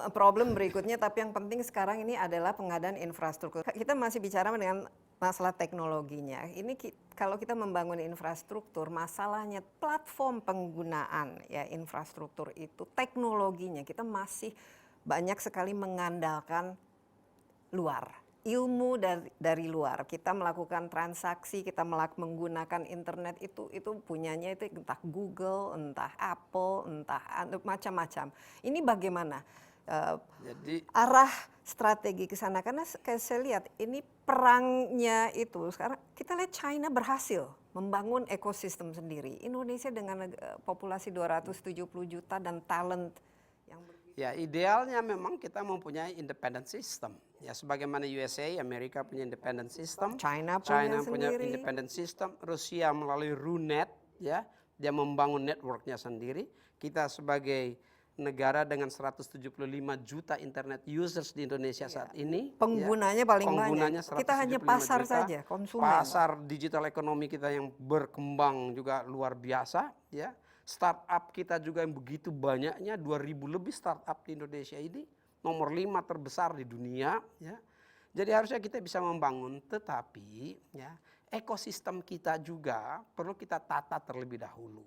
[SPEAKER 4] berikutnya, tapi yang penting sekarang ini adalah pengadaan infrastruktur. Kita masih bicara dengan masalah teknologinya. Ini kalau kita membangun infrastruktur, masalahnya platform penggunaan ya infrastruktur itu, teknologinya kita masih banyak sekali mengandalkan luar. Ilmu dari luar, kita melakukan transaksi, kita menggunakan internet itu punyanya itu entah Google, entah Apple, entah macam-macam. Ini bagaimana
[SPEAKER 2] Jadi
[SPEAKER 4] arah strategi ke sana? Karena saya lihat ini perangnya itu sekarang kita lihat China berhasil membangun ekosistem sendiri. Indonesia dengan populasi 270 juta dan talent yang
[SPEAKER 2] ya idealnya memang kita mempunyai independent system. Ya sebagaimana USA, Amerika punya independent system.
[SPEAKER 4] China
[SPEAKER 2] punya
[SPEAKER 4] sendiri.
[SPEAKER 2] independent system. Rusia melalui RUNET, ya, dia membangun networknya sendiri. Kita sebagai negara dengan 175 juta internet users di Indonesia saat ini.
[SPEAKER 4] Penggunanya paling banyak. Kita hanya pasar
[SPEAKER 2] juta.
[SPEAKER 4] saja, konsumen.
[SPEAKER 2] Pasar digital ekonomi kita yang berkembang juga luar biasa. Ya. Startup kita juga yang begitu banyaknya, 2.000 lebih startup di Indonesia ini, nomor 5 terbesar di dunia. Ya. Jadi harusnya kita bisa membangun, tetapi ya, ekosistem kita juga perlu kita tata terlebih dahulu.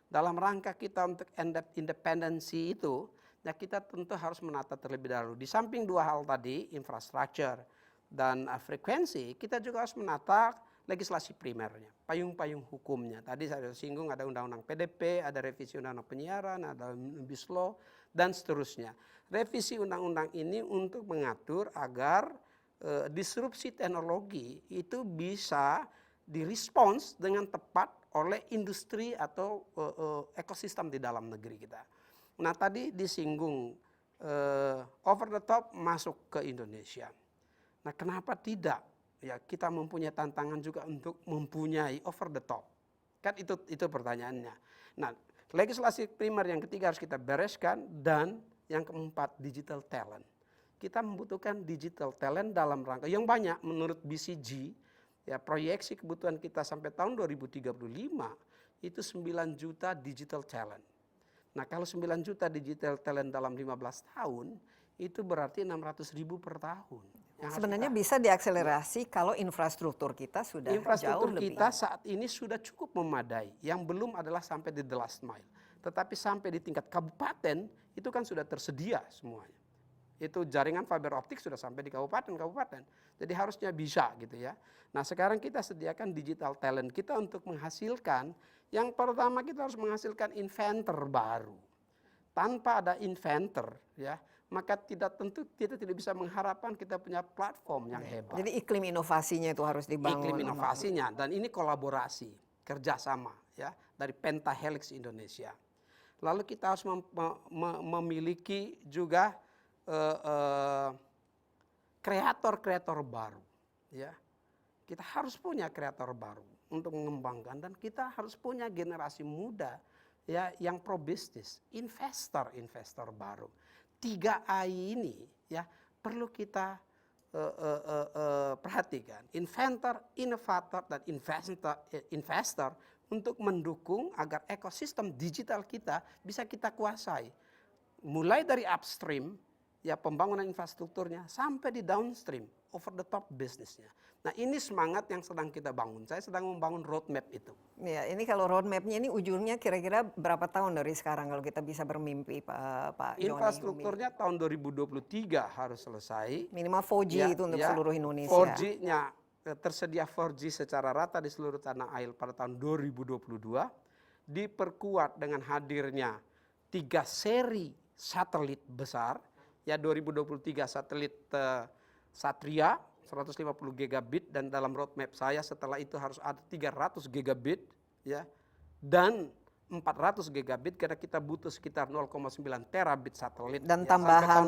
[SPEAKER 2] Dalam rangka kita untuk independensi itu, ya kita tentu harus menata terlebih dahulu. Di samping dua hal tadi, infrastruktur dan frekuensi, kita juga harus menata legislasi primernya, payung-payung hukumnya. Tadi saya singgung ada undang-undang PDP, ada revisi undang-undang penyiaran, ada Omnibus Law, dan seterusnya. Revisi undang-undang ini untuk mengatur agar disrupsi teknologi itu bisa direspons dengan tepat oleh industri atau ekosistem di dalam negeri kita. Nah tadi disinggung over the top masuk ke Indonesia. Nah kenapa tidak? Ya kita mempunyai tantangan juga untuk mempunyai over the top. Kan itu pertanyaannya. Nah legislasi primer yang ketiga harus kita bereskan, dan yang keempat digital talent. Kita membutuhkan digital talent dalam rangka yang banyak. Menurut BCG, ya proyeksi kebutuhan kita sampai tahun 2035 itu 9 juta digital talent. Nah kalau 9 juta digital talent dalam 15 tahun, itu berarti 600.000 per tahun.
[SPEAKER 4] Sebenarnya bisa diakselerasi kalau infrastruktur kita sudah
[SPEAKER 2] infrastruktur
[SPEAKER 4] jauh lebih.
[SPEAKER 2] kita saat ini sudah cukup memadai. Yang belum adalah sampai di the last mile. Tetapi sampai di tingkat kabupaten itu kan sudah tersedia semuanya. Itu jaringan fiber optik sudah sampai di kabupaten-kabupaten. Jadi harusnya bisa gitu ya. Nah sekarang kita sediakan digital talent kita untuk menghasilkan. Yang pertama kita harus menghasilkan inventor baru. Tanpa ada inventor ya, maka kita tidak bisa mengharapkan kita punya platform yang hebat.
[SPEAKER 4] Jadi iklim inovasinya itu harus dibangun.
[SPEAKER 2] Iklim inovasinya, dan ini kolaborasi, kerjasama ya dari Pentahelix Indonesia. Lalu kita harus memiliki juga kreator-kreator baru. Ya, kita harus punya kreator baru untuk mengembangkan, dan kita harus punya generasi muda ya yang pro bisnis, investor baru. 3A ini ya perlu kita perhatikan. Inventor, inovator, dan investor untuk mendukung agar ekosistem digital kita bisa kita kuasai. Mulai dari upstream, ya pembangunan infrastrukturnya, sampai di downstream, over the top bisnisnya. Nah ini semangat yang sedang kita bangun. Saya sedang membangun roadmap itu.
[SPEAKER 4] Ya, ini kalau roadmapnya ini ujungnya kira-kira berapa tahun dari sekarang kalau kita bisa bermimpi, Pak Joni?
[SPEAKER 2] Infrastrukturnya tahun 2023 harus selesai.
[SPEAKER 4] Minimal 4G ya, itu untuk seluruh Indonesia.
[SPEAKER 2] 4G-nya tersedia 4G secara rata di seluruh tanah air pada tahun 2022. Diperkuat dengan hadirnya 3 seri satelit besar. Ya 2023 satelit Satria 150 gigabit, dan dalam roadmap saya setelah itu harus ada 300 gigabit ya, dan 400 gigabit karena kita butuh sekitar 0,9 terabit satelit
[SPEAKER 4] dan
[SPEAKER 2] ya,
[SPEAKER 4] tambahan
[SPEAKER 2] sampai tahun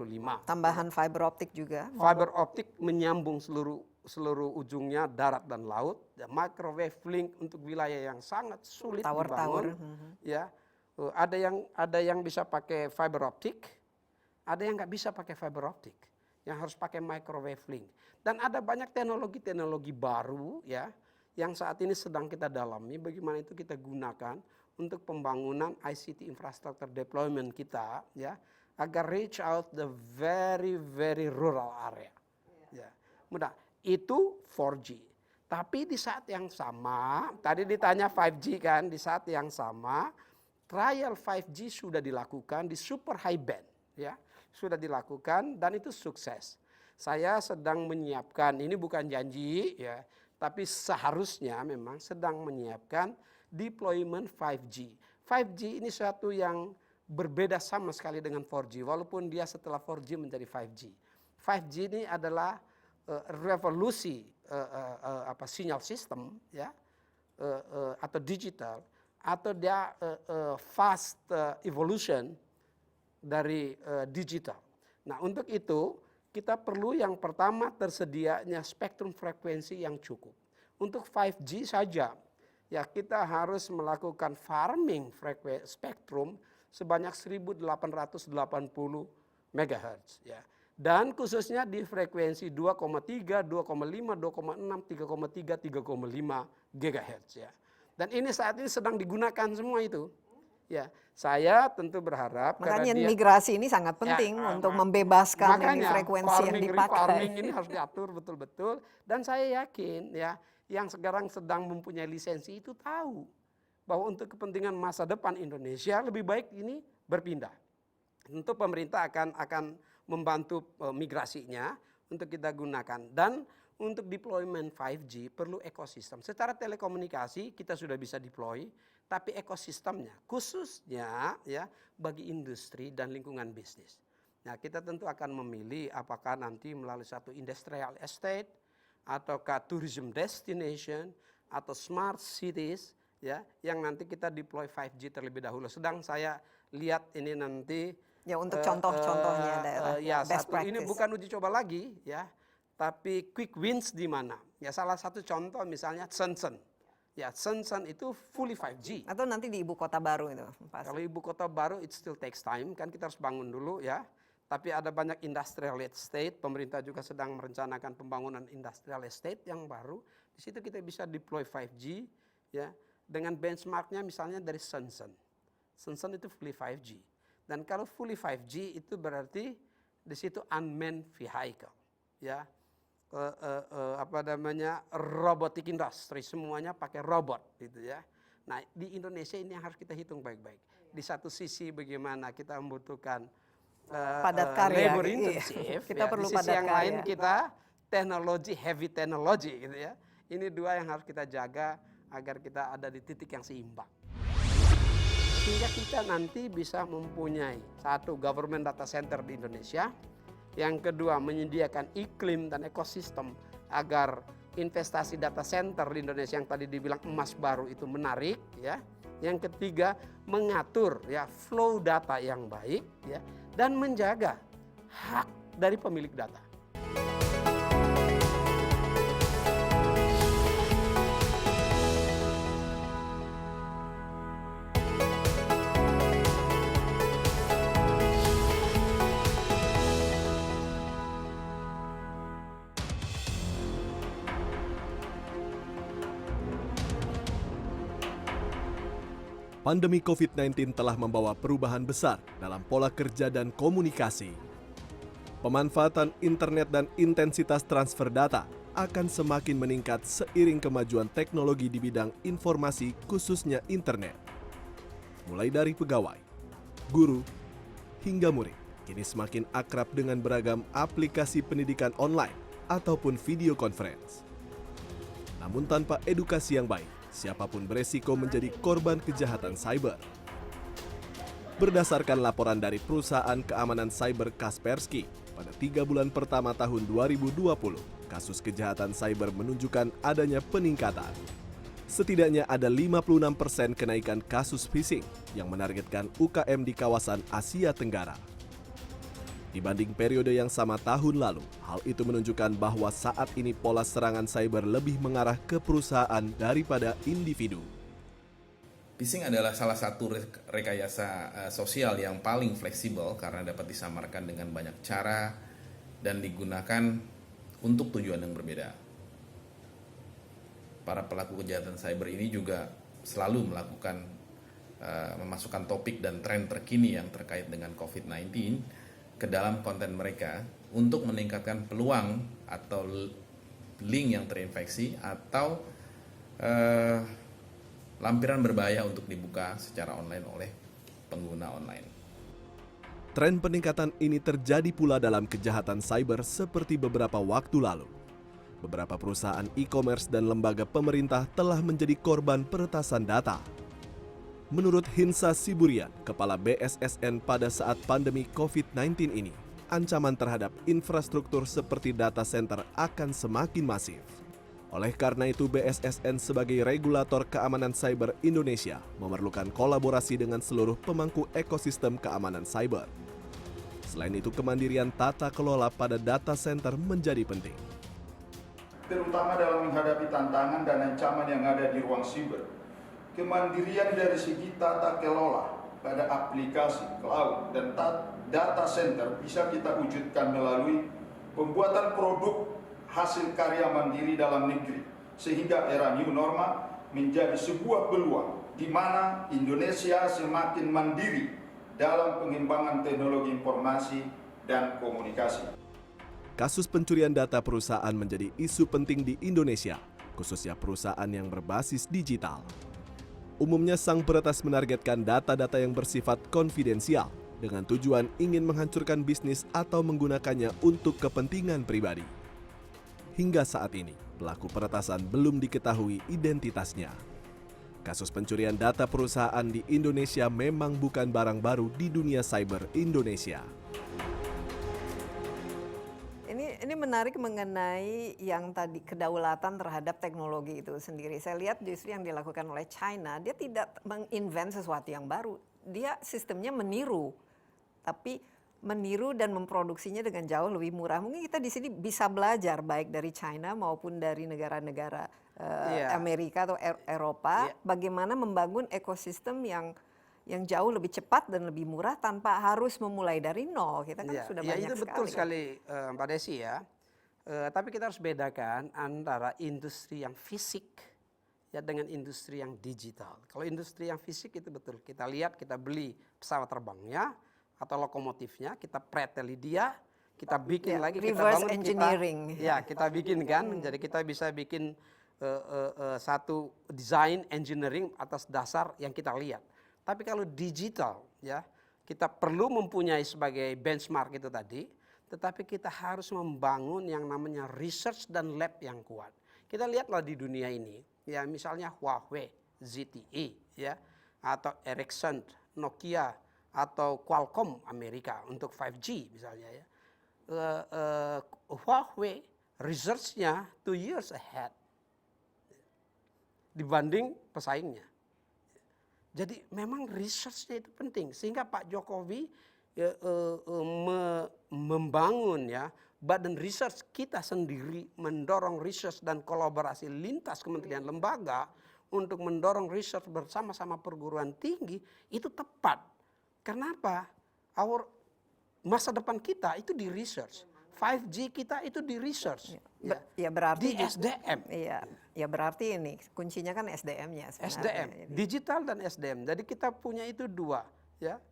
[SPEAKER 2] 2035.
[SPEAKER 4] Tambahan fiber optik juga.
[SPEAKER 2] Fiber optik menyambung seluruh ujungnya darat dan laut. Ya, microwave link untuk wilayah yang sangat sulit dibangun. Ya, ada yang bisa pakai fiber optik, ada yang nggak bisa pakai fiber optik, yang harus pakai microwave link. Dan ada banyak teknologi-teknologi baru ya yang saat ini sedang kita dalami bagaimana itu kita gunakan untuk pembangunan ICT infrastructure deployment kita ya, agar reach out the very rural area. Ya. Mudah. Itu 4G. Tapi di saat yang sama, tadi ditanya 5G kan, di saat yang sama trial 5G sudah dilakukan di super high band ya. Sudah dilakukan dan itu sukses. Saya sedang menyiapkan, ini bukan janji ya, tapi seharusnya memang sedang menyiapkan deployment 5G. 5G ini suatu yang berbeda sama sekali dengan 4G, walaupun dia setelah 4G menjadi 5G. 5G ini adalah revolusi sinyal sistem ya, atau digital, atau dia fast evolution dari digital. Nah untuk itu kita perlu yang pertama tersedianya spektrum frekuensi yang cukup. Untuk 5G saja ya kita harus melakukan farming spektrum sebanyak 1880 MHz ya. Dan khususnya di frekuensi 2,3, 2,5, 2,6, 3,3, 3,5 GHz ya. Dan ini saat ini sedang digunakan semua itu. Ya, saya tentu berharap
[SPEAKER 4] Makanya
[SPEAKER 2] karena
[SPEAKER 4] migrasi ini sangat penting untuk membebaskan ini frekuensi yang dipakai.
[SPEAKER 2] Farming ini harus diatur betul-betul. Dan saya yakin ya, yang sekarang sedang mempunyai lisensi itu tahu bahwa untuk kepentingan masa depan Indonesia lebih baik ini berpindah. Tentu pemerintah akan membantu migrasinya untuk kita gunakan. Dan untuk deployment 5G perlu ekosistem. Secara telekomunikasi kita sudah bisa deploy, tapi ekosistemnya khususnya ya bagi industri dan lingkungan bisnis. Nah, kita tentu akan memilih apakah nanti melalui satu industrial estate ataukah tourism destination atau smart cities ya yang nanti kita deploy 5G terlebih dahulu. Sedang saya lihat ini nanti
[SPEAKER 4] ya untuk contoh-contohnya daerah
[SPEAKER 2] ya
[SPEAKER 4] best
[SPEAKER 2] satu
[SPEAKER 4] practice.
[SPEAKER 2] ini bukan uji coba lagi ya, tapi quick wins di mana? Ya salah satu contoh misalnya Shenzhen. Ya Shenzhen itu fully 5G.
[SPEAKER 4] Atau nanti di ibu kota baru itu.
[SPEAKER 2] Kalau ibu kota baru it still takes time, kan kita harus bangun dulu ya. Tapi ada banyak industrial estate, pemerintah juga sedang merencanakan pembangunan industrial estate yang baru. Di situ kita bisa deploy 5G ya dengan benchmarknya misalnya dari Shenzhen. Shenzhen itu fully 5G. Dan kalau fully 5G itu berarti di situ unmanned vehicle ya. Robotic industry, semuanya pakai robot gitu ya. Nah, di Indonesia ini yang harus kita hitung baik-baik. Di satu sisi bagaimana kita membutuhkan
[SPEAKER 4] padat karya,
[SPEAKER 2] labor intensif,
[SPEAKER 4] kita perlu
[SPEAKER 2] di sisi
[SPEAKER 4] padat
[SPEAKER 2] yang
[SPEAKER 4] karya.
[SPEAKER 2] lain kita teknologi, heavy technology gitu ya. Ini dua yang harus kita jaga agar kita ada di titik yang seimbang. Sehingga kita nanti bisa mempunyai satu government data center di Indonesia. Yang kedua, menyediakan iklim dan ekosistem agar investasi data center di Indonesia yang tadi dibilang emas baru itu menarik ya. Yang ketiga, mengatur ya flow data yang baik ya dan menjaga hak dari pemilik data.
[SPEAKER 1] Pandemi COVID-19 telah membawa perubahan besar dalam pola kerja dan komunikasi. Pemanfaatan internet dan intensitas transfer data akan semakin meningkat seiring kemajuan teknologi di bidang informasi khususnya internet. Mulai dari pegawai, guru, hingga murid, kini semakin akrab dengan beragam aplikasi pendidikan online ataupun video conference. Namun tanpa edukasi yang baik, siapapun beresiko menjadi korban kejahatan cyber. Berdasarkan laporan dari perusahaan keamanan cyber Kaspersky, pada 3 bulan pertama tahun 2020, kasus kejahatan cyber menunjukkan adanya peningkatan. Setidaknya ada 56% kenaikan kasus phishing yang menargetkan UKM di kawasan Asia Tenggara. Dibanding periode yang sama tahun lalu, hal itu menunjukkan bahwa saat ini pola serangan cyber lebih mengarah ke perusahaan daripada individu.
[SPEAKER 5] Phishing adalah salah satu rekayasa sosial yang paling fleksibel karena dapat disamarkan dengan banyak cara dan digunakan untuk tujuan yang berbeda. Para pelaku kejahatan cyber ini juga selalu melakukan memasukkan topik dan tren terkini yang terkait dengan COVID-19 ke dalam konten mereka untuk meningkatkan peluang atau link yang terinfeksi atau lampiran berbahaya untuk dibuka secara online oleh pengguna online.
[SPEAKER 1] Tren peningkatan ini terjadi pula dalam kejahatan cyber seperti beberapa waktu lalu. Beberapa perusahaan e-commerce dan lembaga pemerintah telah menjadi korban peretasan data. Menurut Hinsa Siburian, Kepala BSSN pada saat pandemi COVID-19 ini, ancaman terhadap infrastruktur seperti data center akan semakin masif. Oleh karena itu, BSSN sebagai regulator keamanan cyber Indonesia memerlukan kolaborasi dengan seluruh pemangku ekosistem keamanan cyber. Selain itu, kemandirian tata kelola pada data center menjadi penting.
[SPEAKER 6] Terutama dalam menghadapi tantangan dan ancaman yang ada di ruang siber. Kemandirian dari segi tata kelola pada aplikasi, cloud, dan data center bisa kita wujudkan melalui pembuatan produk hasil karya mandiri dalam negeri. Sehingga era new normal menjadi sebuah peluang di mana Indonesia semakin mandiri dalam pengembangan teknologi informasi dan komunikasi.
[SPEAKER 1] Kasus pencurian data perusahaan menjadi isu penting di Indonesia, khususnya perusahaan yang berbasis digital. Umumnya sang peretas menargetkan data-data yang bersifat konfidensial dengan tujuan ingin menghancurkan bisnis atau menggunakannya untuk kepentingan pribadi. Hingga saat ini, pelaku peretasan belum diketahui identitasnya. Kasus pencurian data perusahaan di Indonesia memang bukan barang baru di dunia cyber Indonesia.
[SPEAKER 4] Ini menarik mengenai yang tadi kedaulatan terhadap teknologi itu sendiri. Saya lihat justru yang dilakukan oleh China, dia tidak menginvent sesuatu yang baru. Dia sistemnya meniru, tapi meniru dan memproduksinya dengan jauh lebih murah. Mungkin kita di sini bisa belajar baik dari China maupun dari negara-negara Amerika atau Eropa, bagaimana membangun ekosistem yang jauh lebih cepat dan lebih murah tanpa harus memulai dari nol. Kita kan sudah banyak
[SPEAKER 2] itu
[SPEAKER 4] sekali.
[SPEAKER 2] betul sekali Mbak Desi ya. Tapi kita harus bedakan antara industri yang fisik ya dengan industri yang digital. Kalau industri yang fisik itu betul, kita lihat, kita beli pesawat terbangnya atau lokomotifnya, kita preteli dia, kita bikin lagi, kita
[SPEAKER 4] reverse
[SPEAKER 2] bangun,
[SPEAKER 4] engineering.
[SPEAKER 2] kita bikin kan, jadi kita bisa bikin satu design engineering atas dasar yang kita lihat. Tapi kalau digital ya, kita perlu mempunyai sebagai benchmark itu tadi, tetapi kita harus membangun yang namanya research dan lab yang kuat. Kita lihatlah di dunia ini, ya misalnya Huawei, ZTE, ya, atau Ericsson, Nokia, atau Qualcomm Amerika untuk 5G misalnya ya. Huawei research-nya 2 years ahead dibanding pesaingnya. Jadi memang research-nya itu penting sehingga Pak Jokowi membangun ya badan research kita sendiri, mendorong research dan kolaborasi lintas kementerian lembaga untuk mendorong research bersama-sama perguruan tinggi itu tepat. Kenapa? Masa depan kita itu di research. 5G kita itu di research.
[SPEAKER 4] Ya berarti
[SPEAKER 2] di SDM.
[SPEAKER 4] Iya, ya berarti ini kuncinya kan SDM-nya sebenarnya.
[SPEAKER 2] SDM, digital dan SDM. Jadi kita punya itu dua, ya.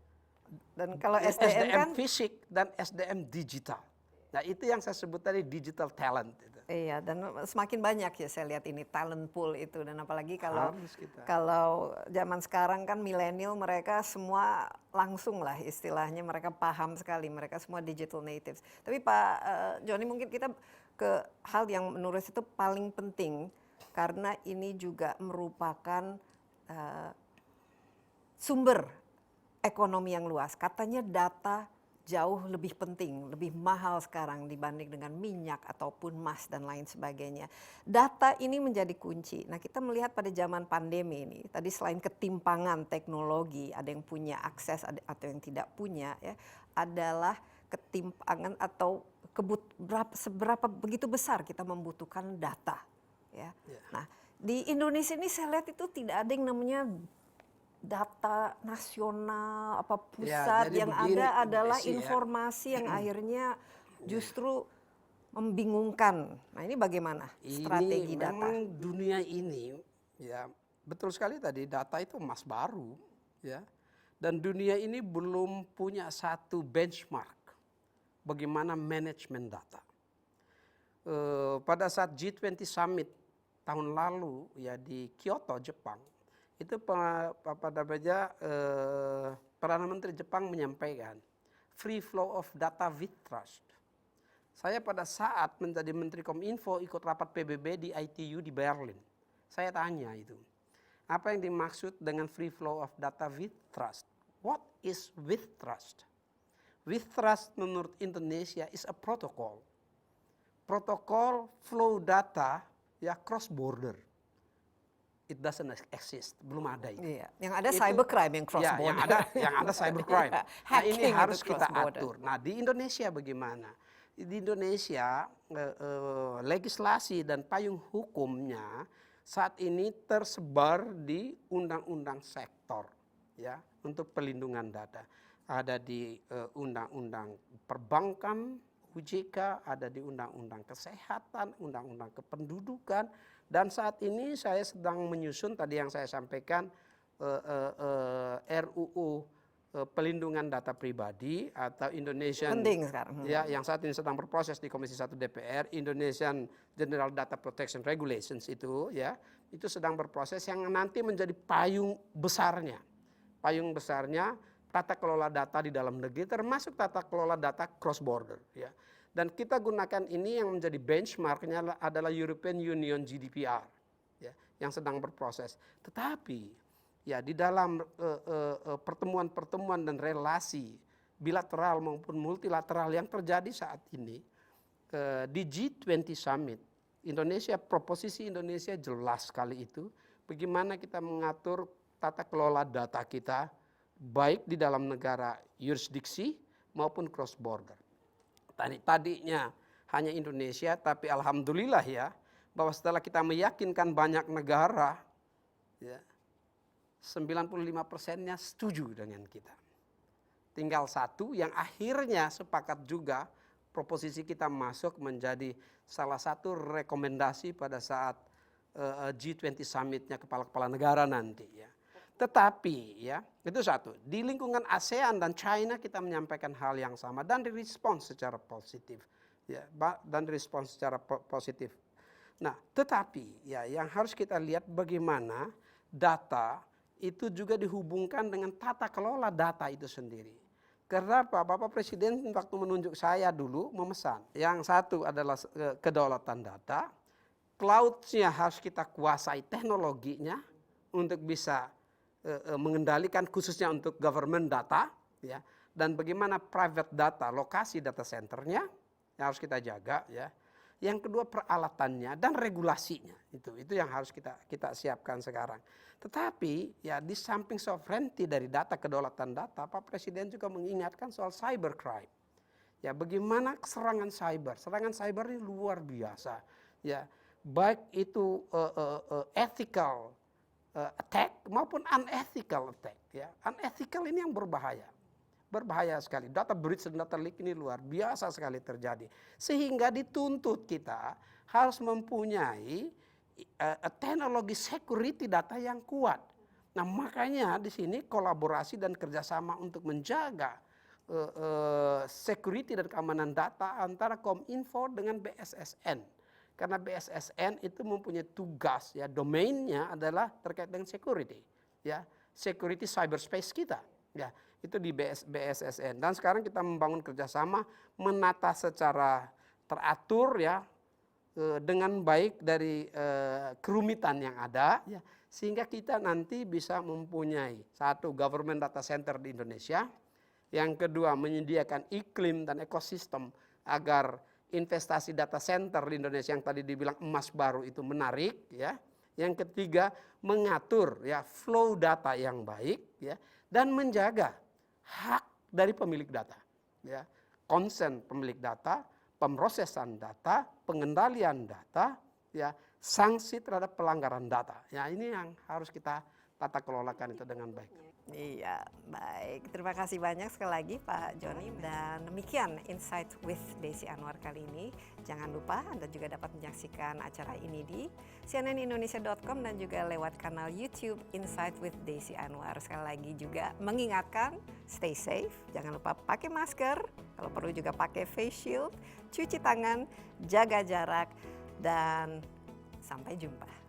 [SPEAKER 4] Dan kalau SDM
[SPEAKER 2] SDM
[SPEAKER 4] kan
[SPEAKER 2] fisik dan SDM digital. Nah, itu yang saya sebut tadi digital talent itu.
[SPEAKER 4] iya, dan semakin banyak ya saya lihat ini talent pool itu, dan apalagi kalau
[SPEAKER 2] Harus kita.
[SPEAKER 4] kalau zaman sekarang kan milenial mereka semua langsung lah istilahnya, mereka paham sekali, mereka semua digital natives. Tapi Pak Joni, mungkin kita ke hal yang menurut itu paling penting karena ini juga merupakan sumber ekonomi yang luas. Katanya data jauh lebih penting, lebih mahal sekarang dibanding dengan minyak ataupun emas dan lain sebagainya. Data ini menjadi kunci. Nah, kita melihat pada zaman pandemi ini, tadi selain ketimpangan teknologi, ada yang punya akses atau yang tidak punya, ya, adalah ketimpangan atau seberapa begitu besar kita membutuhkan data. Ya. Nah, di Indonesia ini saya lihat itu tidak ada yang namanya data nasional apa pusat,
[SPEAKER 2] jadi
[SPEAKER 4] yang
[SPEAKER 2] begini,
[SPEAKER 4] ada adalah
[SPEAKER 2] Desi, ya.
[SPEAKER 4] informasi yang akhirnya justru membingungkan. Nah, ini bagaimana strategi data?
[SPEAKER 2] Memang dunia ini ya betul sekali tadi, data itu emas baru ya. Dan dunia ini belum punya satu benchmark bagaimana manajemen data. Pada saat G20 Summit tahun lalu ya di Kyoto, Jepang, itu Perdana Menteri Jepang menyampaikan free flow of data with trust. Saya pada saat menjadi Menteri Kominfo ikut rapat PBB di ITU di Berlin. Saya tanya itu, apa yang dimaksud dengan free flow of data with trust? What is with trust? With trust menurut Indonesia is a protocol. Protokol flow data ya cross border. It doesn't exist, belum ada itu.
[SPEAKER 4] Iya, yang ada cybercrime yang cross
[SPEAKER 2] ya,
[SPEAKER 4] border.
[SPEAKER 2] yang ada cybercrime. Nah,
[SPEAKER 4] Hacking
[SPEAKER 2] ini
[SPEAKER 4] itu
[SPEAKER 2] harus
[SPEAKER 4] cross
[SPEAKER 2] kita
[SPEAKER 4] border.
[SPEAKER 2] atur. Nah, di Indonesia bagaimana? Di Indonesia legislasi dan payung hukumnya saat ini tersebar di undang-undang sektor ya untuk pelindungan data. Ada di undang-undang perbankan, UJK, ada di Undang-Undang Kesehatan, Undang-Undang Kependudukan, dan saat ini saya sedang menyusun tadi yang saya sampaikan RUU Pelindungan Data Pribadi atau Indonesian
[SPEAKER 4] Penting sekarang.
[SPEAKER 2] ya, yang saat ini sedang berproses di Komisi 1 DPR, Indonesian General Data Protection Regulations itu ya, itu sedang berproses yang nanti menjadi payung besarnya tata kelola data di dalam negeri, termasuk tata kelola data cross border ya. Dan kita gunakan ini yang menjadi benchmarknya adalah European Union GDPR ya, yang sedang berproses. Tetapi ya di dalam pertemuan-pertemuan dan relasi bilateral maupun multilateral yang terjadi saat ini di G20 Summit, proposisi Indonesia jelas sekali itu, bagaimana kita mengatur tata kelola data kita baik di dalam negara yurisdiksi maupun cross border. Tadinya hanya Indonesia, tapi alhamdulillah ya, bahwa setelah kita meyakinkan banyak negara, ya, 95%-nya setuju dengan kita. Tinggal satu yang akhirnya sepakat juga, proposisi kita masuk menjadi salah satu rekomendasi pada saat G20 Summit-nya kepala-kepala negara nanti ya. Tetapi ya, itu satu. Di lingkungan ASEAN dan China kita menyampaikan hal yang sama dan direspons secara positif. Ya, Nah, tetapi ya yang harus kita lihat bagaimana data itu juga dihubungkan dengan tata kelola data itu sendiri. Karena Bapak Presiden waktu menunjuk saya dulu memesan. Yang satu adalah kedaulatan data, cloud-nya harus kita kuasai teknologinya untuk bisa mengendalikan khususnya untuk government data, ya, dan bagaimana private data, lokasi data centernya yang harus kita jaga, ya. Yang kedua peralatannya dan regulasinya, itu yang harus kita siapkan sekarang. Tetapi ya di samping sovereignty dari data, kedaulatan data, Pak Presiden juga mengingatkan soal cybercrime. Ya, bagaimana serangan cyber ini luar biasa, ya, baik itu ethical attack maupun unethical attack, ya. Unethical ini yang berbahaya sekali. Data breach dan data leak ini luar biasa sekali terjadi, sehingga dituntut kita harus mempunyai teknologi security data yang kuat. Nah, makanya di sini kolaborasi dan kerjasama untuk menjaga security dan keamanan data antara Kominfo dengan BSSN. Karena BSSN itu mempunyai tugas, ya, domainnya adalah terkait dengan security, ya, security cyberspace kita, ya, itu di BSSN. Dan sekarang kita membangun kerjasama, menata secara teratur, ya, dengan baik dari kerumitan yang ada, ya, sehingga kita nanti bisa mempunyai satu government data center di Indonesia, yang kedua menyediakan iklim dan ekosistem agar investasi data center di Indonesia yang tadi dibilang emas baru itu menarik, ya. Yang ketiga mengatur, ya, flow data yang baik, ya, dan menjaga hak dari pemilik data, ya, konsen pemilik data, pemrosesan data, pengendalian data, ya, sanksi terhadap pelanggaran data. Ya, ini yang harus kita tata kelolakan itu dengan baik.
[SPEAKER 4] Iya, baik. Terima kasih banyak sekali lagi Pak Joni. Dan demikian Insight with Desi Anwar kali ini. Jangan lupa Anda juga dapat menyaksikan acara ini di cnnindonesia.com dan juga lewat kanal YouTube Insight with Desi Anwar. Sekali lagi juga mengingatkan, stay safe, jangan lupa pakai masker, kalau perlu juga pakai face shield, cuci tangan, jaga jarak, dan sampai jumpa.